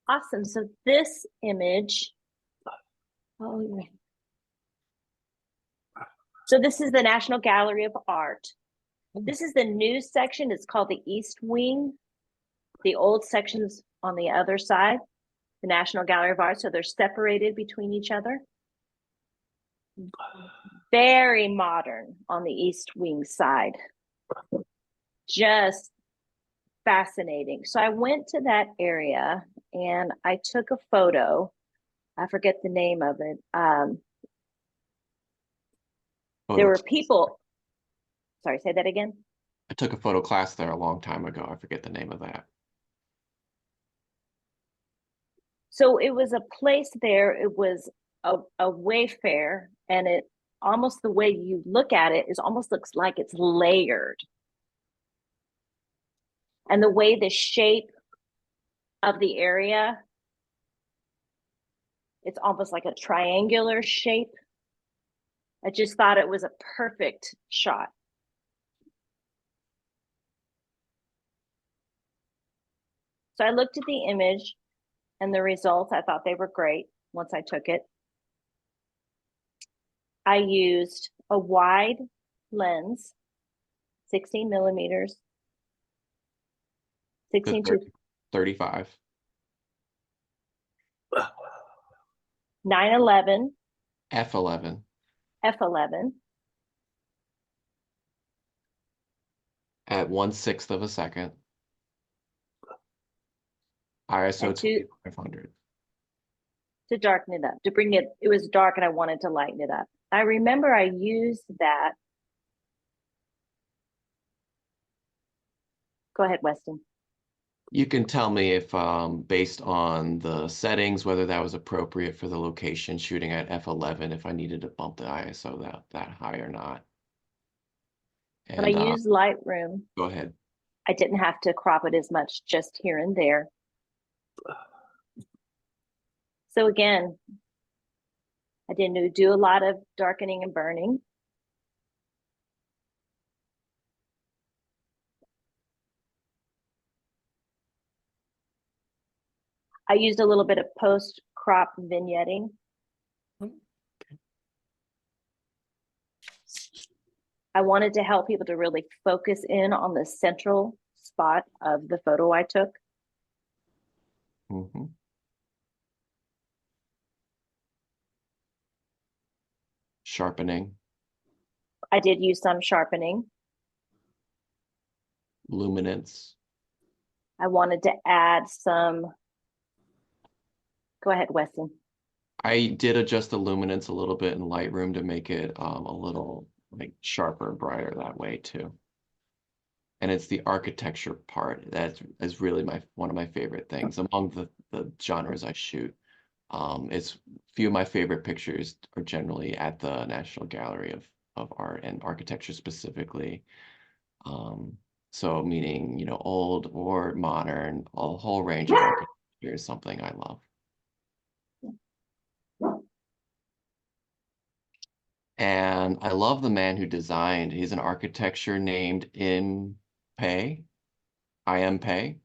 Awesome. So this image, oh, yeah. So this is the National Gallery of Art. This is the new section. It's called the East Wing. The old section's on the other side, the National Gallery of Art. So they're separated between each other. Very modern on the East Wing side. Just fascinating. So I went to that area and I took a photo. I forget the name of it. There were people. Sorry, say that again. I took a photo class there a long time ago. I forget the name of that. So it was a place there. It was a Wayfair, and it almost, the way you look at it is almost looks like it's layered. And the way the shape of the area, it's almost like a triangular shape. I just thought it was a perfect shot. So I looked at the image and the results. I thought they were great once I took it. I used a wide lens, 16 millimeters, The 16 to 35. 911, F11 f11, at 1/6 of a second. ISO And two- 2500. to darken it up, to bring it, it was dark and I wanted to lighten it up. I remember I used that. Go ahead, Weston. You can tell me if, based on the settings, whether that was appropriate for the location shooting at f11, if I needed to bump the ISO that high or not. When I used Lightroom, go ahead. I didn't have to crop it as much, just here and there. So again, I didn't do a lot of darkening and burning. I used a little bit of post-crop vignetting. I wanted to help people to really focus in on the central spot of the photo I took. Mm-hmm. Sharpening. I did use some sharpening. Luminance. I wanted to add some. Go ahead, Weston. I did adjust the luminance a little bit in Lightroom to make it a little like sharper and brighter that way too. And it's the architecture part that is really one of my favorite things among the genres I shoot. It's few of my favorite pictures are generally at the National Gallery of Art and Architecture specifically. So meaning, you know, old or modern, a whole range of architecture is something I love. And I love the man who designed, he's an architecture named Im Pei, I.M. Pei.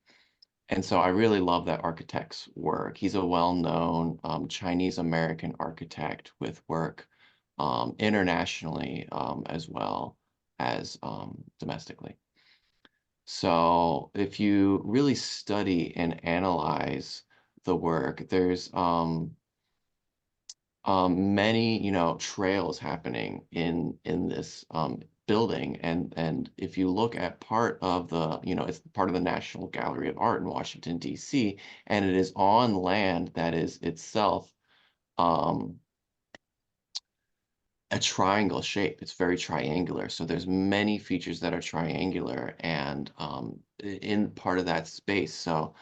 And so I really love that architect's work. He's a well-known Chinese-American architect with work internationally as well as domestically. So if you really study and analyze the work, there's many, you know, trails happening in this building, and if you look at part of the, you know, it's part of the National Gallery of Art in Washington, D.C., and it is on land that is itself a triangle shape. It's very triangular, so there's many features that are triangular and in part of that space. So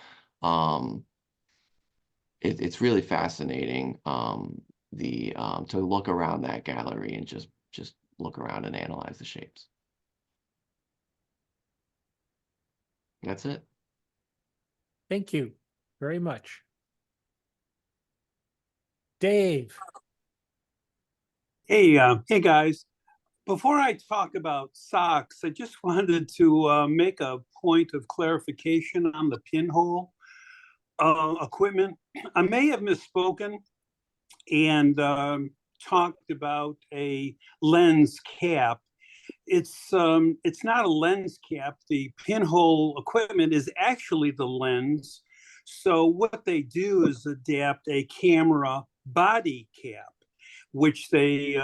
it's really fascinating to look around that gallery and just look around and analyze the shapes. That's it. Thank you very much. Dave. Hey, hey guys. Before I talk about socks, I just wanted to make a point of clarification on the pinhole equipment. I may have misspoken and talked about a lens cap. It's not a lens cap. The pinhole equipment is actually the lens. So what they do is adapt a camera body cap, which they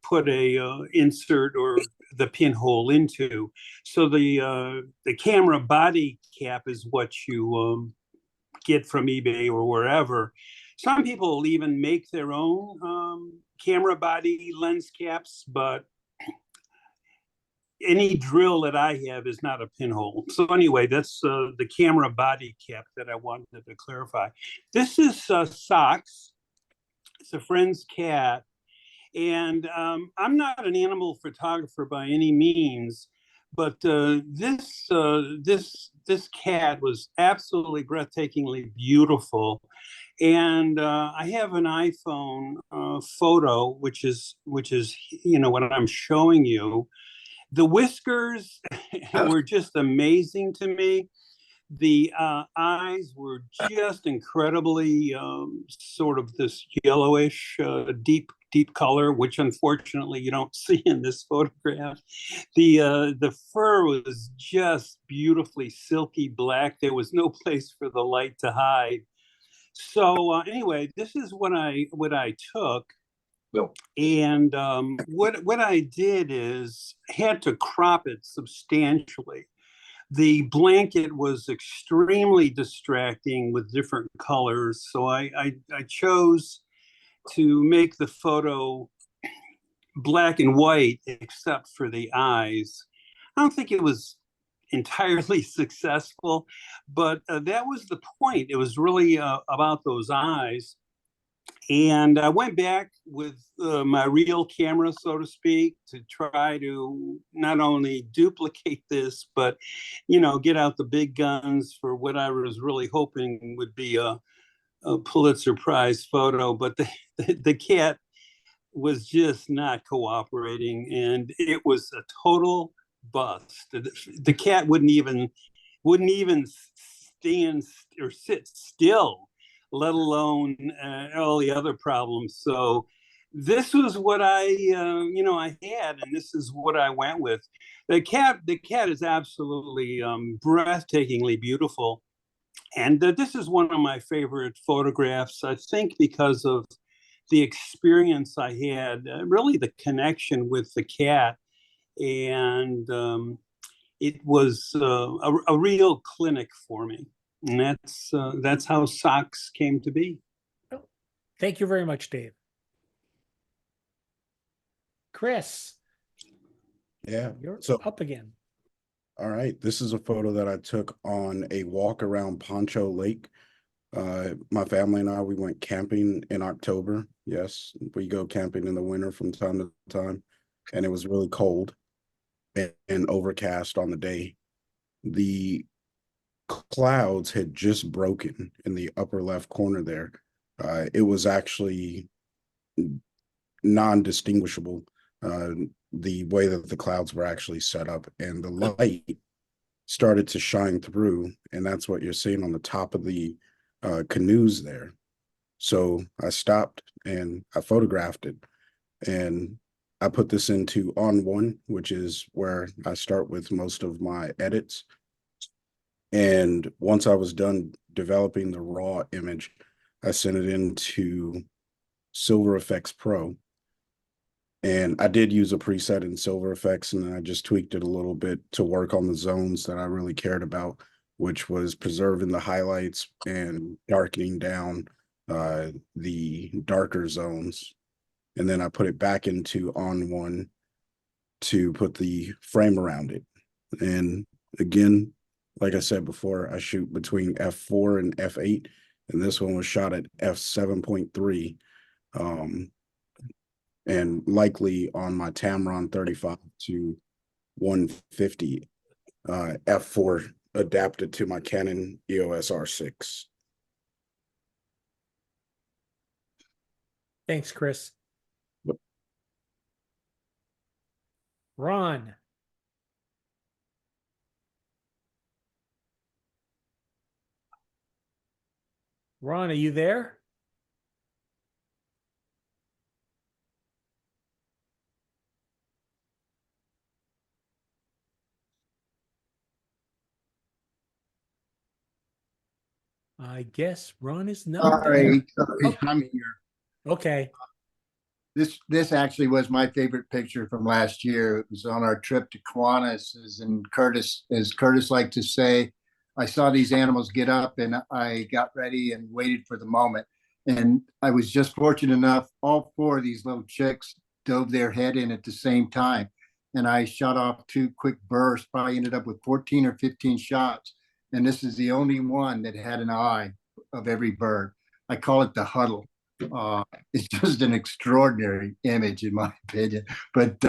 put a insert or the pinhole into. So the camera body cap is what you get from eBay or wherever. Some people even make their own camera body lens caps, but any drill that I have is not a pinhole. So anyway, that's the camera body cap that I wanted to clarify. This is Socks. It's a friend's cat. And I'm not an animal photographer by any means, But this cat was absolutely breathtakingly beautiful. And I have an iPhone photo, which is what I'm showing you. The whiskers were just amazing to me. The eyes were just incredibly sort of this yellowish, deep color, which unfortunately you don't see in this photograph. The fur was just beautifully silky black. There was no place for the light to hide. So anyway, this is what I took. And what I did is had to crop it substantially. The blanket was extremely distracting with different colors, so I chose to make the photo black and white except for the eyes. I don't think it was entirely successful, but that was the point. It was really about those eyes. And I went back with my real camera, so to speak, to try to not only duplicate this, but, get out the big guns for what I was really hoping would be a Pulitzer Prize photo. But the cat was just not cooperating, and it was a total bust. The cat wouldn't even stand or sit still, let alone all the other problems. So this was what I had, and this is what I went with. The cat is absolutely breathtakingly beautiful. And this is one of my favorite photographs, I think, because of the experience I had, really the connection with the cat. And it was a real clinic for me. And that's how Socks came to be. Thank you very much, Dave. Chris. Yeah. You're So up again. all right, this is a photo that I took on a walk around Poncho Lake. My family and I, we went camping in October. Yes, we go camping in the winter from time to time, and it was really cold and overcast on the day. The clouds had just broken in the upper left corner there. It was actually non-distinguishable, the way that the clouds were actually set up, and the light started to shine through, and that's what you're seeing on the top of the canoes there. So I stopped and I photographed it, and I put this into On1, which is where I start with most of my edits. And once I was done developing the raw image, I sent it into Silver Effects Pro. And I did use a preset in Silver Effects, and then I just tweaked it a little bit to work on the zones that I really cared about, which was preserving the highlights and darkening down the darker zones. And then I put it back into On1 to put the frame around it. And again, like I said before, I shoot between f4 and f8, and this one was shot at f7.3. And likely on my Tamron 35 to 150, f4 adapted to my Canon EOS R6. Thanks, Chris. Yep. Ron. Ron, are you there? I guess Ron is not there. Sorry, I'm here. Okay. This actually was my favorite picture from last year. It was on our trip to Kiwanis, and Curtis, as Curtis liked to say, I saw these animals get up and I got ready and waited for the moment. And I was just fortunate enough, all four of these little chicks dove their head in at the same time. And I shot off 2 quick bursts, probably ended up with 14 or 15 shots. And this is the only one that had an eye of every bird. I call it the huddle. It's just an extraordinary image, in my opinion. But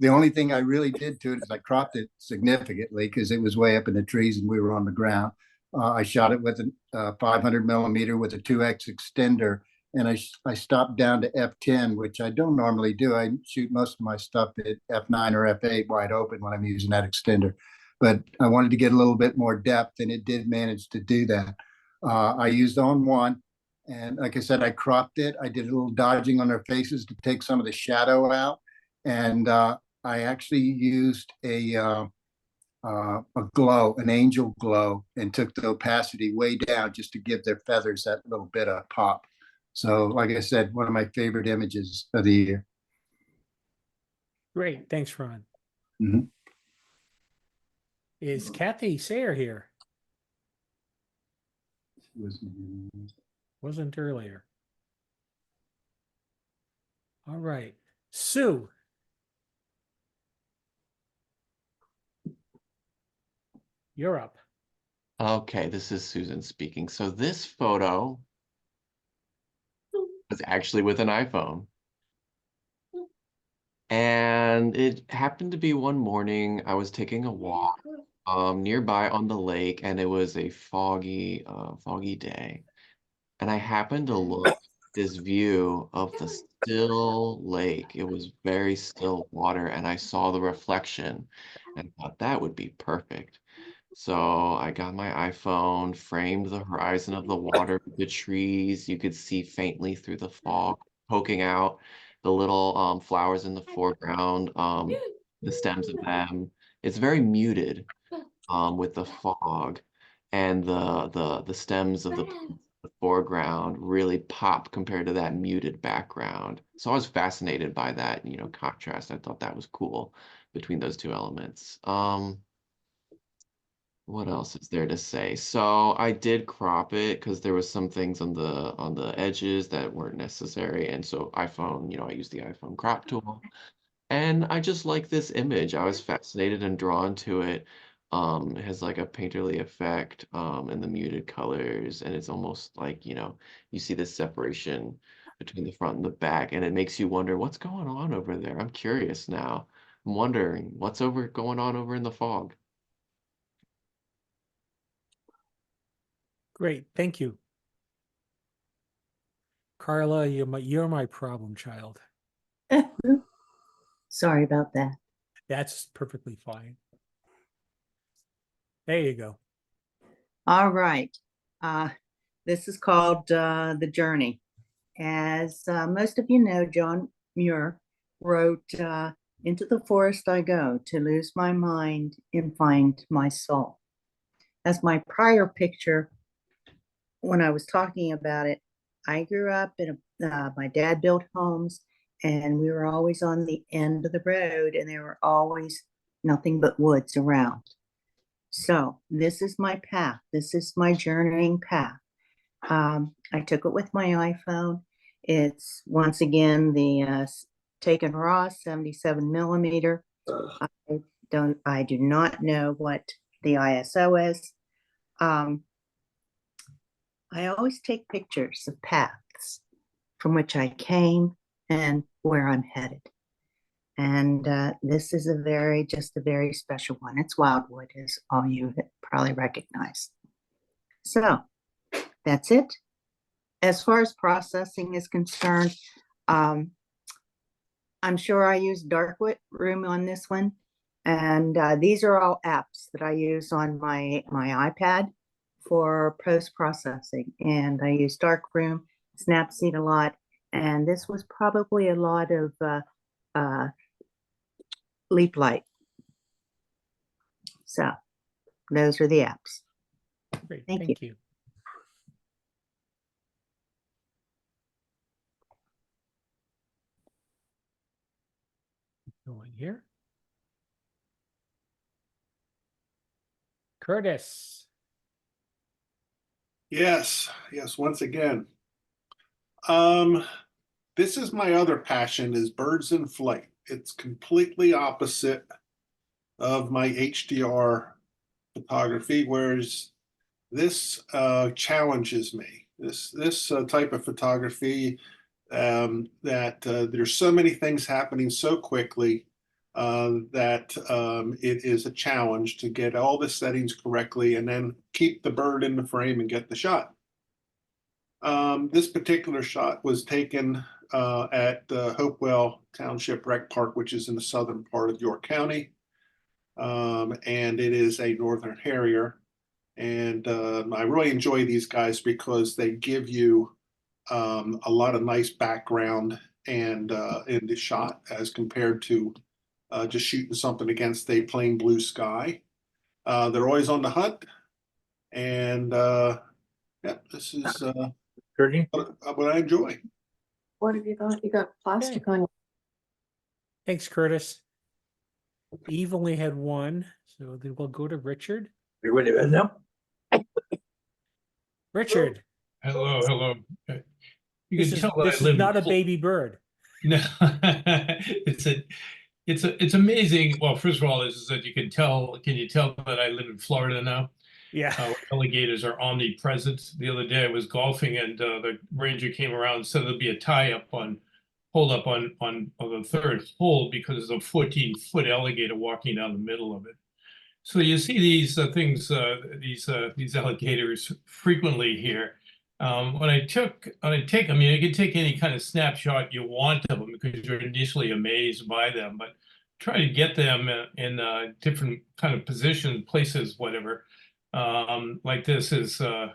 The only thing I really did to it is I cropped it significantly because it was way up in the trees and we were on the ground. I shot it with a 500 millimeter with a 2X extender, and I stopped down to f10, which I don't normally do. I shoot most of my stuff at f9 or f8 wide open when I'm using that extender. But I wanted to get a little bit more depth, and it did manage to do that. I used on one, and like I said, I cropped it. I did a little dodging on their faces to take some of the shadow out, and I actually used a glow, an angel glow, and took the opacity way down just to give their feathers that little bit of pop. So, like I said, one of my favorite images of the year. Great. Thanks, Ron. Mhm. Is Kathy Sayer here? Wasn't earlier. All right. Sue. You're up. Okay, this is Susan speaking. So this photo was actually with an iPhone. And it happened to be one morning I was taking a walk nearby on the lake, and it was a foggy day. And I happened to look at this view of the still lake. It was very still water, and I saw the reflection and thought that would be perfect. So I got my iPhone, framed the horizon of the water with the trees. You could see faintly through the fog poking out the little flowers in the foreground, the stems of them. It's very muted with the fog, and the stems of the foreground really pop compared to that muted background. So I was fascinated by that, contrast. I thought that was cool between those two elements. What else is there to say? So I did crop it because there was some things on the edges that weren't necessary. And so iPhone, I used the iPhone crop tool. And I just like this image. I was fascinated and drawn to it. It has like a painterly effect and the muted colors. And it's almost like, you see this separation between the front and the back. And it makes you wonder what's going on over there. I'm curious now. I'm wondering what's going on over in the fog. Great. Thank you. Carla, you're my problem child. Sorry about that. That's perfectly fine. There you go. All right. This is called The Journey. As most of you know, John Muir wrote, "Into the forest I go to lose my mind and find my soul." As my prior picture, when I was talking about it, I grew up in my dad built homes, and we were always on the end of the road, and there were always nothing but woods around. So this is my path. This is my journeying path. I took it with my iPhone. It's once again the Taken Raw 77 millimeter. I do not know what the ISO is. I always take pictures of paths from which I came and where I'm headed. And this is just a very special one. It's Wildwood, as all you probably recognize. So that's it. As far as processing is concerned, I'm sure I use Darkroom on this one. And these are all apps that I use on my iPad for post-processing. And I use Darkroom, Snapseed a lot. And this was probably a lot of Leap Light. So those are the apps. Great. Thank you. Going here. Curtis. Yes, once again. This is my other passion, is birds in flight. It's completely opposite of my HDR photography, whereas this challenges me. This type of photography, that there's so many things happening so quickly. that it is a challenge to get all the settings correctly and then keep the bird in the frame and get the shot. This particular shot was taken at Hopewell Township Rec Park, which is in the southern part of York County. And it is a Northern Harrier. And I really enjoy these guys because they give you a lot of nice background and in the shot as compared to just shooting something against a plain blue sky. They're always on the hunt. And yeah, this is what I enjoy. What have you got? You got plastic on. Thanks, Curtis. Eve only had one, so then we'll go to Richard. You ready now? Richard. Hello, hello. You This can is, tell that this I live is not a baby bird. No, it's amazing. Well, first of all, is that you can tell. Can you tell that I live in Florida now? Yeah. Alligators are omnipresent. The other day I was golfing and the ranger came around and said there'll be a hold up on the third hole because there's a 14-foot alligator walking down the middle of it. So you see these things, these alligators frequently here. When I take them, you can take any kind of snapshot you want of them because you're initially amazed by them, but try to get them in different kind of positions, places, whatever. Like this is I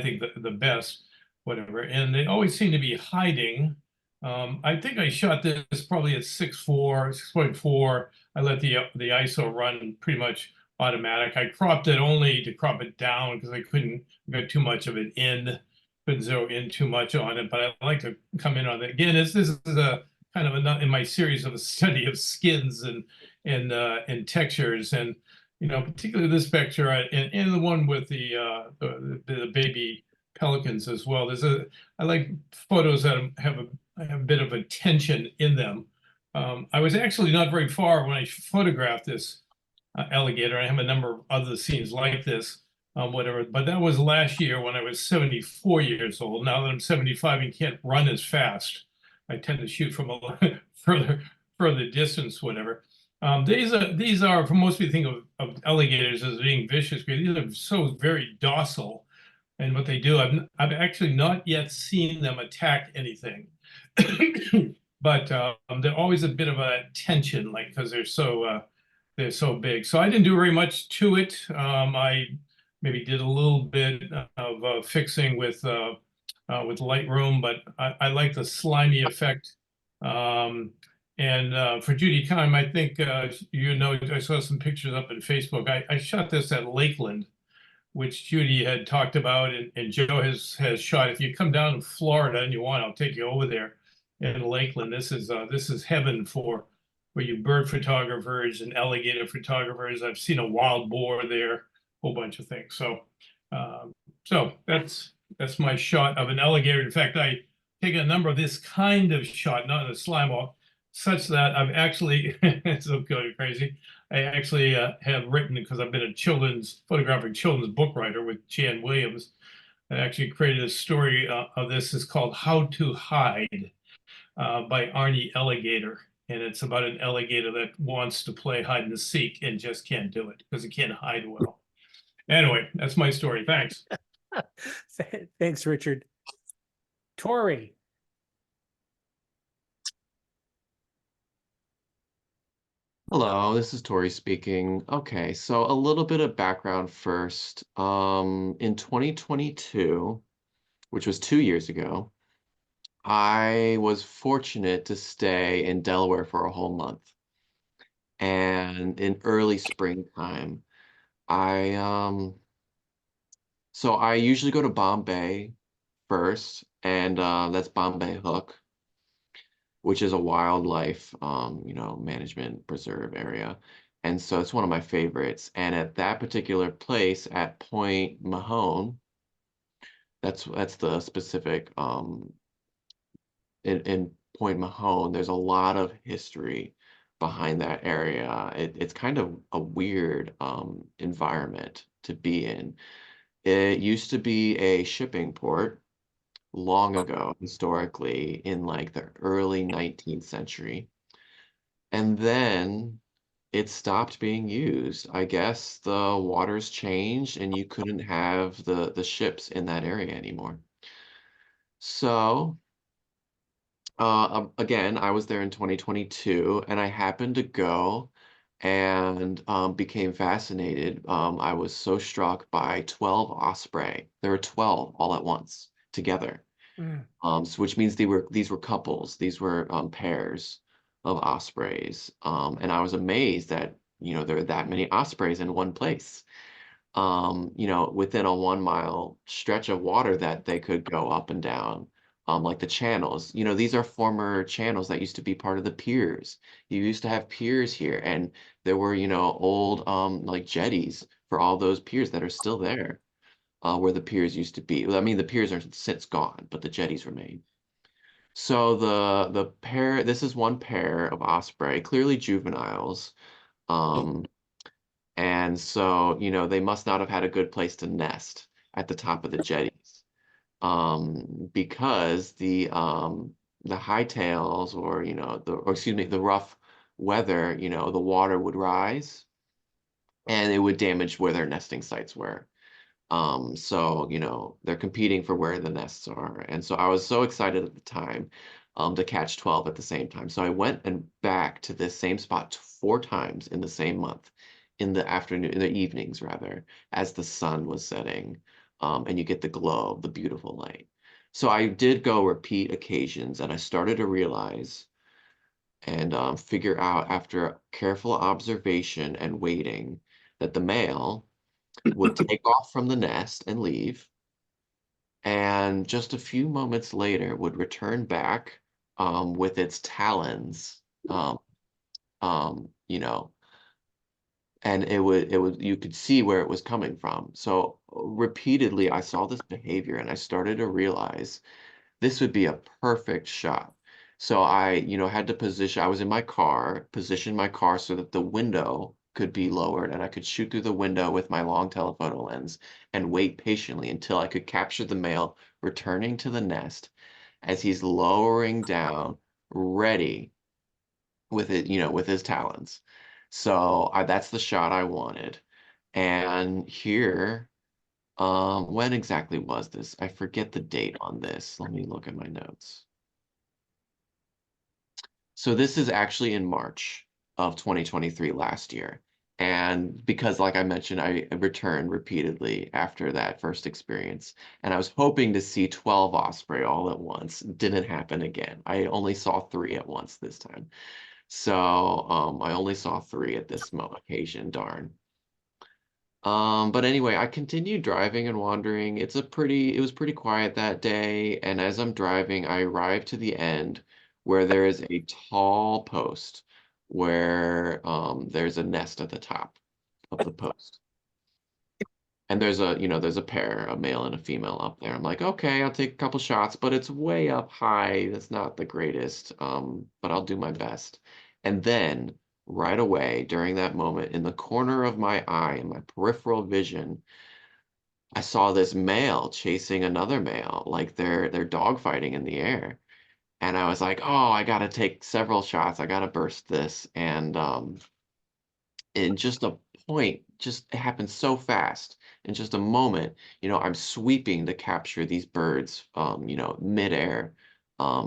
think the best, whatever. And they always seem to be hiding. I think I shot this probably at 6.4. I let the ISO run pretty much automatic. I cropped it only to crop it down because I couldn't get too much of it in, couldn't zero in too much on it. But I like to come in on it again. This is a kind of in my series of a study of skins and textures, and particularly this picture and the one with the baby pelicans as well. I like photos that have a bit of a tension in them. I was actually not very far when I photographed this alligator. I have a number of other scenes like this, whatever. But that was last year when I was 74 years old. Now that I'm 75 and can't run as fast, I tend to shoot from a further distance, whatever. These are for most people think of alligators as being vicious, but these are so very docile. And what they do, I've actually not yet seen them attack anything. But they're always a bit of a tension, like because they're so big. So I didn't do very much to it. I maybe did a little bit of fixing with Lightroom, but I like the slimy effect. And for Judy Kime, I think I saw some pictures up on Facebook. I shot this at Lakeland, which Judy had talked about, and Joe has shot. If you come down to Florida and you want, I'll take you over there. In Lakeland, this is heaven for you bird photographers and alligator photographers. I've seen a wild boar there, a whole bunch of things. So, so that's my shot of an alligator. In fact, I take a number of this kind of shot, not a slime ball, such that I've actually it's so crazy. I actually have written, because I've been a photographic children's book writer with Jan Williams. I actually created a story of this. It's called How to Hide. By Arnie Alligator, and it's about an alligator that wants to play hide and seek and just can't do it because it can't hide well. Anyway, that's my story. Thanks. Thanks, Richard. Tori. Hello, this is Tori speaking. Okay, so a little bit of background first. In 2022, which was 2 years ago, I was fortunate to stay in Delaware for a whole month. And in early springtime, so I usually go to Bombay first, and that's Bombay Hook, which is a wildlife, management preserve area. And so it's one of my favorites. And at that particular place at Point Mahone, that's the specific, in Point Mahone, there's a lot of history behind that area. It's kind of a weird environment to be in. It used to be a shipping port long ago, historically, in like the early 19th century. And then it stopped being used. I guess the waters changed and you couldn't have the ships in that area anymore. So again, I was there in 2022 and I happened to go and became fascinated. I was so struck by 12 osprey. There were 12 all at once together. Which means these were couples. These were pairs of ospreys. And I was amazed that, there are that many ospreys in one place. Within a 1 mile stretch of water that they could go up and down. Like the channels, these are former channels that used to be part of the piers. You used to have piers here, and there were, old like jetties for all those piers that are still there, where the piers used to be. I mean, the piers are since gone, but the jetties remain. So the pair, this is one pair of osprey, clearly juveniles. And so, they must not have had a good place to nest at the top of the jetties. Because the high tails, or excuse me, the rough weather, the water would rise and it would damage where their nesting sites were. So, they're competing for where the nests are. And so I was so excited at the time to catch 12 at the same time. So I went and back to this same spot 4 times in the same month, in the afternoon, in the evenings rather, as the sun was setting, and you get the glow of the beautiful light. So I did go repeat occasions, and I started to realize and figure out, after careful observation and waiting, that the male would take off from the nest and leave, and just a few moments later would return back with its talons, you know, and you could see where it was coming from. So repeatedly, I saw this behavior, and I started to realize this would be a perfect shot. So I, had to position, I was in my car, position my car so that the window could be lowered and I could shoot through the window with my long telephoto lens and wait patiently until I could capture the male returning to the nest as he's lowering down, ready with it, with his talons. So that's the shot I wanted. And here, when exactly was this? I forget the date on this. Let me look at my notes. So this is actually in March of 2023, last year. And because, like I mentioned, I returned repeatedly after that first experience. And I was hoping to see 12 osprey all at once. Didn't happen again. I only saw 3 at once this time. So I only saw 3 at this occasion, darn. But anyway, I continued driving and wandering. It was pretty quiet that day. And as I'm driving, I arrived to the end where there is a tall post where there's a nest at the top of the post. And there's a pair, a male and a female up there. I'm like, okay, I'll take a couple shots, but it's way up high. That's not the greatest, but I'll do my best. And then right away, during that moment, in the corner of my eye, in my peripheral vision, I saw this male chasing another male, like they're dogfighting in the air. And I was like, oh, I gotta take several shots. I gotta burst this. And in just a point, just it happened so fast. In just a moment, I'm sweeping to capture these birds, midair,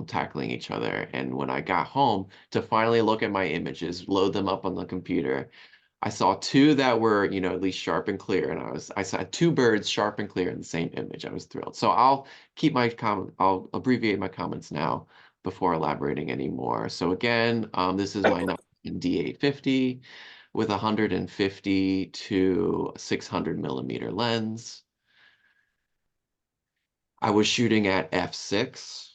tackling each other. And when I got home to finally look at my images, load them up on the computer, I saw 2 that were, at least sharp and clear. And I saw 2 birds sharp and clear in the same image. I was thrilled. So I'll I'll abbreviate my comments now before elaborating anymore. So again, this is my D850 with 150 to 600 millimeter lens. I was shooting at f6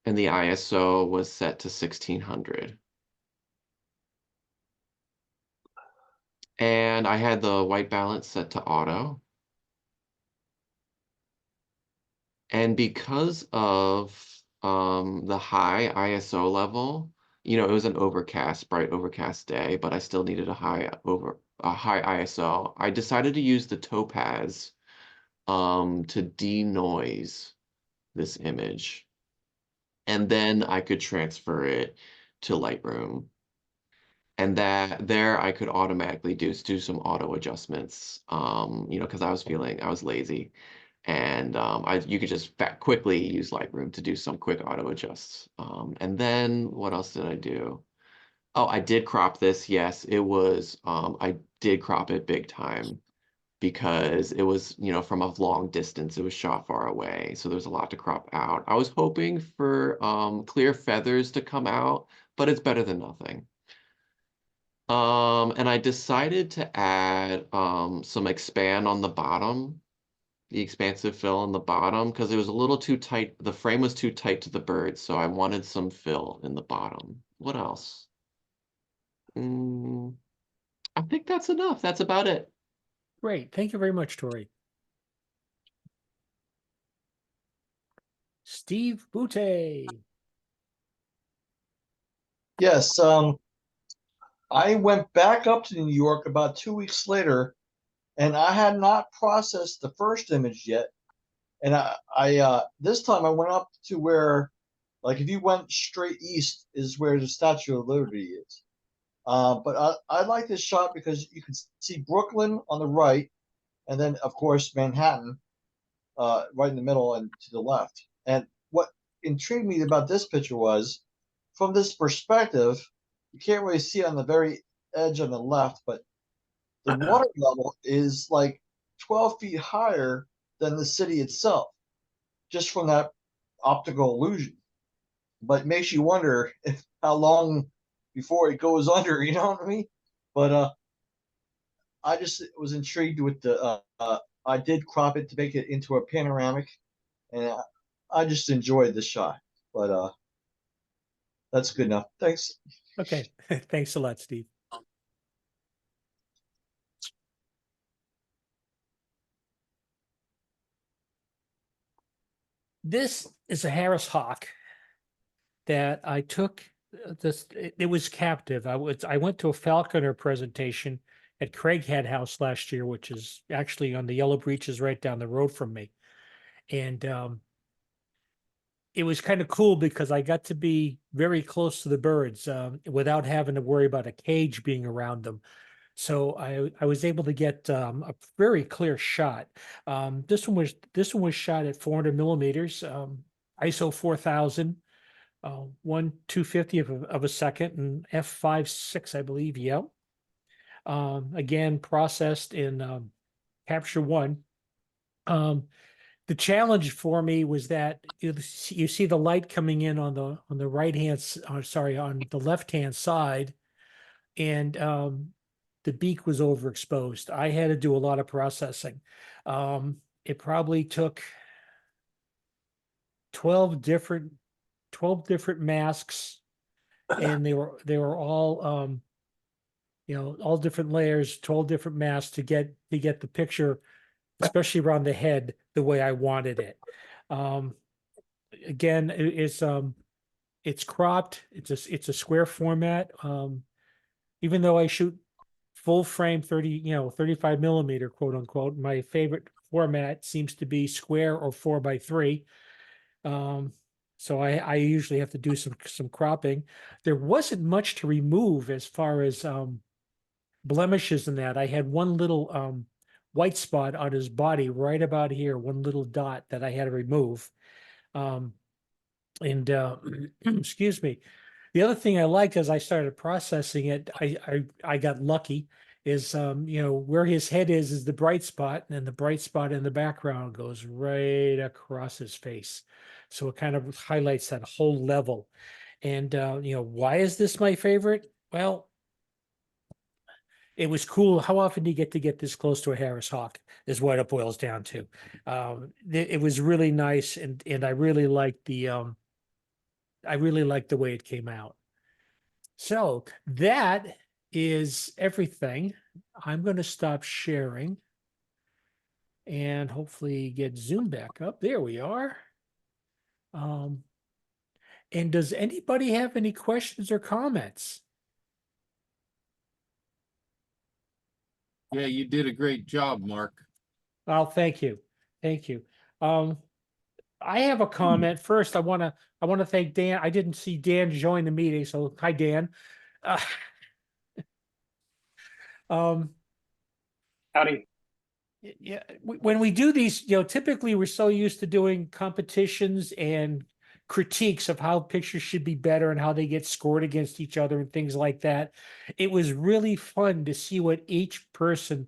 and the ISO was set to 1600. And I had the white balance set to auto. And because of the high ISO level, it was an bright overcast day, but I still needed a high ISO. I decided to use the topaz to denoise this image. And then I could transfer it to Lightroom. And that there I could automatically do some auto adjustments, you know, because I was lazy. And you could just quickly use Lightroom to do some quick auto adjusts. And then what else did I do? Oh, I did crop this. Yes, it was, I did crop it big time because it was, you know, from a long distance, it was shot far away. So there's a lot to crop out. I was hoping for clear feathers to come out, but it's better than nothing. And I decided to add some expand on the bottom, the expansive fill on the bottom, because it was a little too tight. The frame was too tight to the bird, so I wanted some fill in the bottom. What else? I think that's enough. That's about it. Great. Thank you very much, Tori. Steve Boutte. Yes, I went back up to New York about 2 weeks later, and I had not processed the first image yet. And I this time I went up to where, like, if you went straight east is where the Statue of Liberty is. But I like this shot because you can see Brooklyn on the right, and then of course Manhattan, right in the middle and to the left. And what intrigued me about this picture was, from this perspective, you can't really see on the very edge on the left, but the water level is like 12 feet higher than the city itself, just from that optical illusion. But it makes you wonder how long before it goes under, you know what I mean? But I just was intrigued with the, I did crop it to make it into a panoramic, and I just enjoyed the shot. But that's good enough. Thanks. Okay. Thanks a lot, Steve. This is a Harris Hawk that I took. It was captive. I went to a falconer presentation at Craighead House last year, which is actually on the Yellow Breeches right down the road from me. And it was kind of cool because I got to be very close to the birds without having to worry about a cage being around them. So I was able to get a very clear shot. This one was shot at 400 millimeters, ISO 4000, 1/250 of a second, and f/5.6, I believe. Yep. Again, processed in Capture One. The challenge for me was that you see the light coming in on the right hand, sorry, on the left hand side, and the beak was overexposed. I had to do a lot of processing. It probably took 12 different masks, and they were all you know, all different layers, 12 different masks to get the picture, especially around the head, the way I wanted it. Again, it's cropped. It's a square format. Even though I shoot full frame 35 millimeter, quote unquote, my favorite format seems to be square or 4:3. So I usually have to do some cropping. There wasn't much to remove as far as blemishes in that. I had one little white spot on his body right about here, one little dot that I had to remove. Excuse me. The other thing I liked as I started processing it, I got lucky, is you know, where his head is the bright spot, and the bright spot in the background goes right across his face. So it kind of highlights that whole level. And you know, why is this my favorite? Well, it was cool. How often do you get this close to a Harris Hawk is what it boils down to. It was really nice, and I really liked the way it came out. So that is everything. I'm going to stop sharing and hopefully get Zoom back up. There we are. And does anybody have any questions or comments? Yeah, you did a great job, Mark. Oh, thank you. Thank you. I have a comment. First, I want to thank Dan. I didn't see Dan join the meeting, so hi, Dan. Howdy. Yeah, when we do these, typically we're so used to doing competitions and critiques of how pictures should be better and how they get scored against each other and things like that. It was really fun to see what each person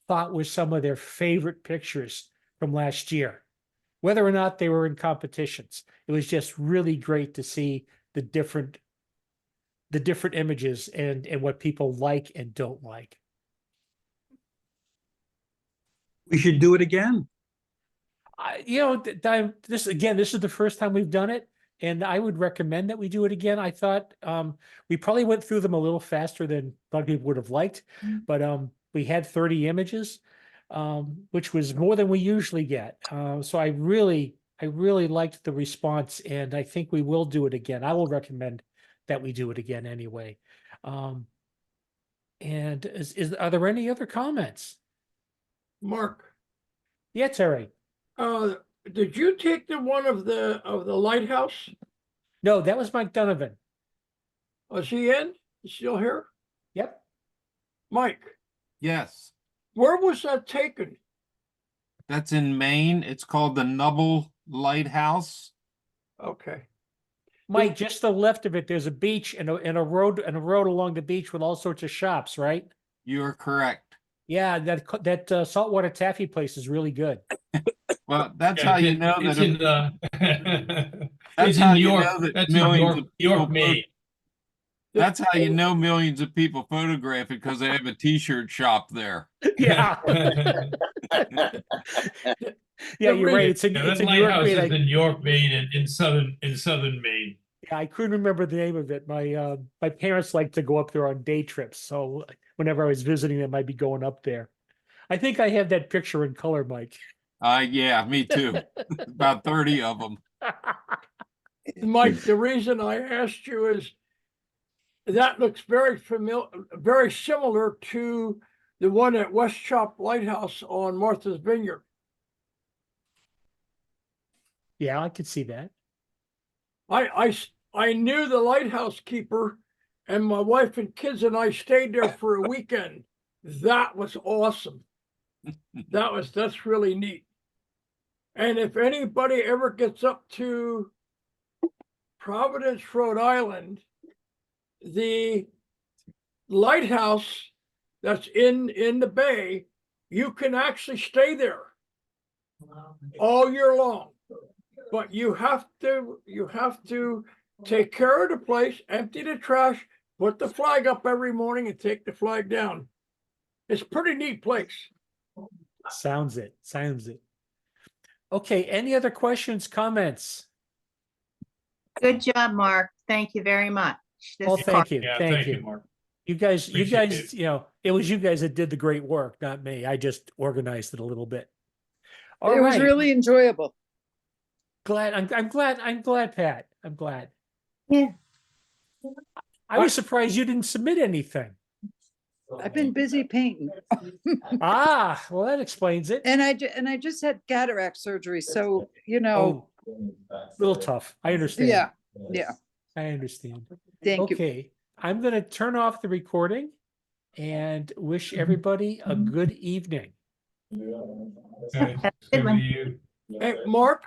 thought was some of their favorite pictures from last year, whether or not they were in competitions. It was just really great to see the different images and what people like and don't like. We should do it again. This is the first time we've done it, and I would recommend that we do it again. I thought we probably went through them a little faster than a lot of people would have liked, but we had 30 images, which was more than we usually get. So I really liked the response, and I think we will do it again. I will recommend that we do it again anyway. And are there any other comments? Mark, Yeah, Terry. did you take the one of the lighthouse? No, that was Mike Donovan. Is he in? He's still here? Yep. Mike, Yes, where was that taken? that's in Maine. It's called the Nubble Lighthouse. Okay. Mike, just to the left of it, there's a beach and a road along the beach with all sorts of shops, right? You're correct. Yeah, that saltwater taffy place is really good. Well, that's Yeah, how you it- know it's that. in, That's it's how in New you York. know that That's in millions York, of people York, Maine. That's how you know millions of people photograph it, because they have a T-shirt shop there. Yeah. Yeah, you're right. It's in Yeah, that New York, lighthouse Maine. is in York, Maine, and in southern Maine. Yeah, I couldn't remember the name of it. My parents like to go up there on day trips, so whenever I was visiting them, I'd be going up there. I think I have that picture in color, Mike. Yeah, me too. About 30 of them. Mike, the reason I asked you is that looks very very similar to the one at West Chop Lighthouse on Martha's Vineyard. Yeah, I could see that. I knew the lighthouse keeper, and my wife and kids and I stayed there for a weekend. That was awesome. That's really neat. And if anybody ever gets up to Providence, Rhode Island, the lighthouse that's in the bay, you can actually stay there all year long. But you have to take care of the place, empty the trash, put the flag up every morning and take the flag down. It's a pretty neat place. Sounds it. Okay, any other questions, comments? Good job, Mark. Thank you very much. Well, thank you. Yeah, Thank you. Mark. You guys, Appreciate it. it was you guys that did the great work, not me. I just organized it a little bit. All It was right. really enjoyable. Glad. I'm glad, Pat. I'm glad. Yeah. I was surprised you didn't submit anything. I've been busy painting. Well, that explains it. And I just had cataract surgery, so, Oh, little tough. I understand. yeah. I understand. Thank you. Okay, I'm gonna turn off the recording and wish everybody a good evening. Okay. Good one. Same to you. Hey, Mark?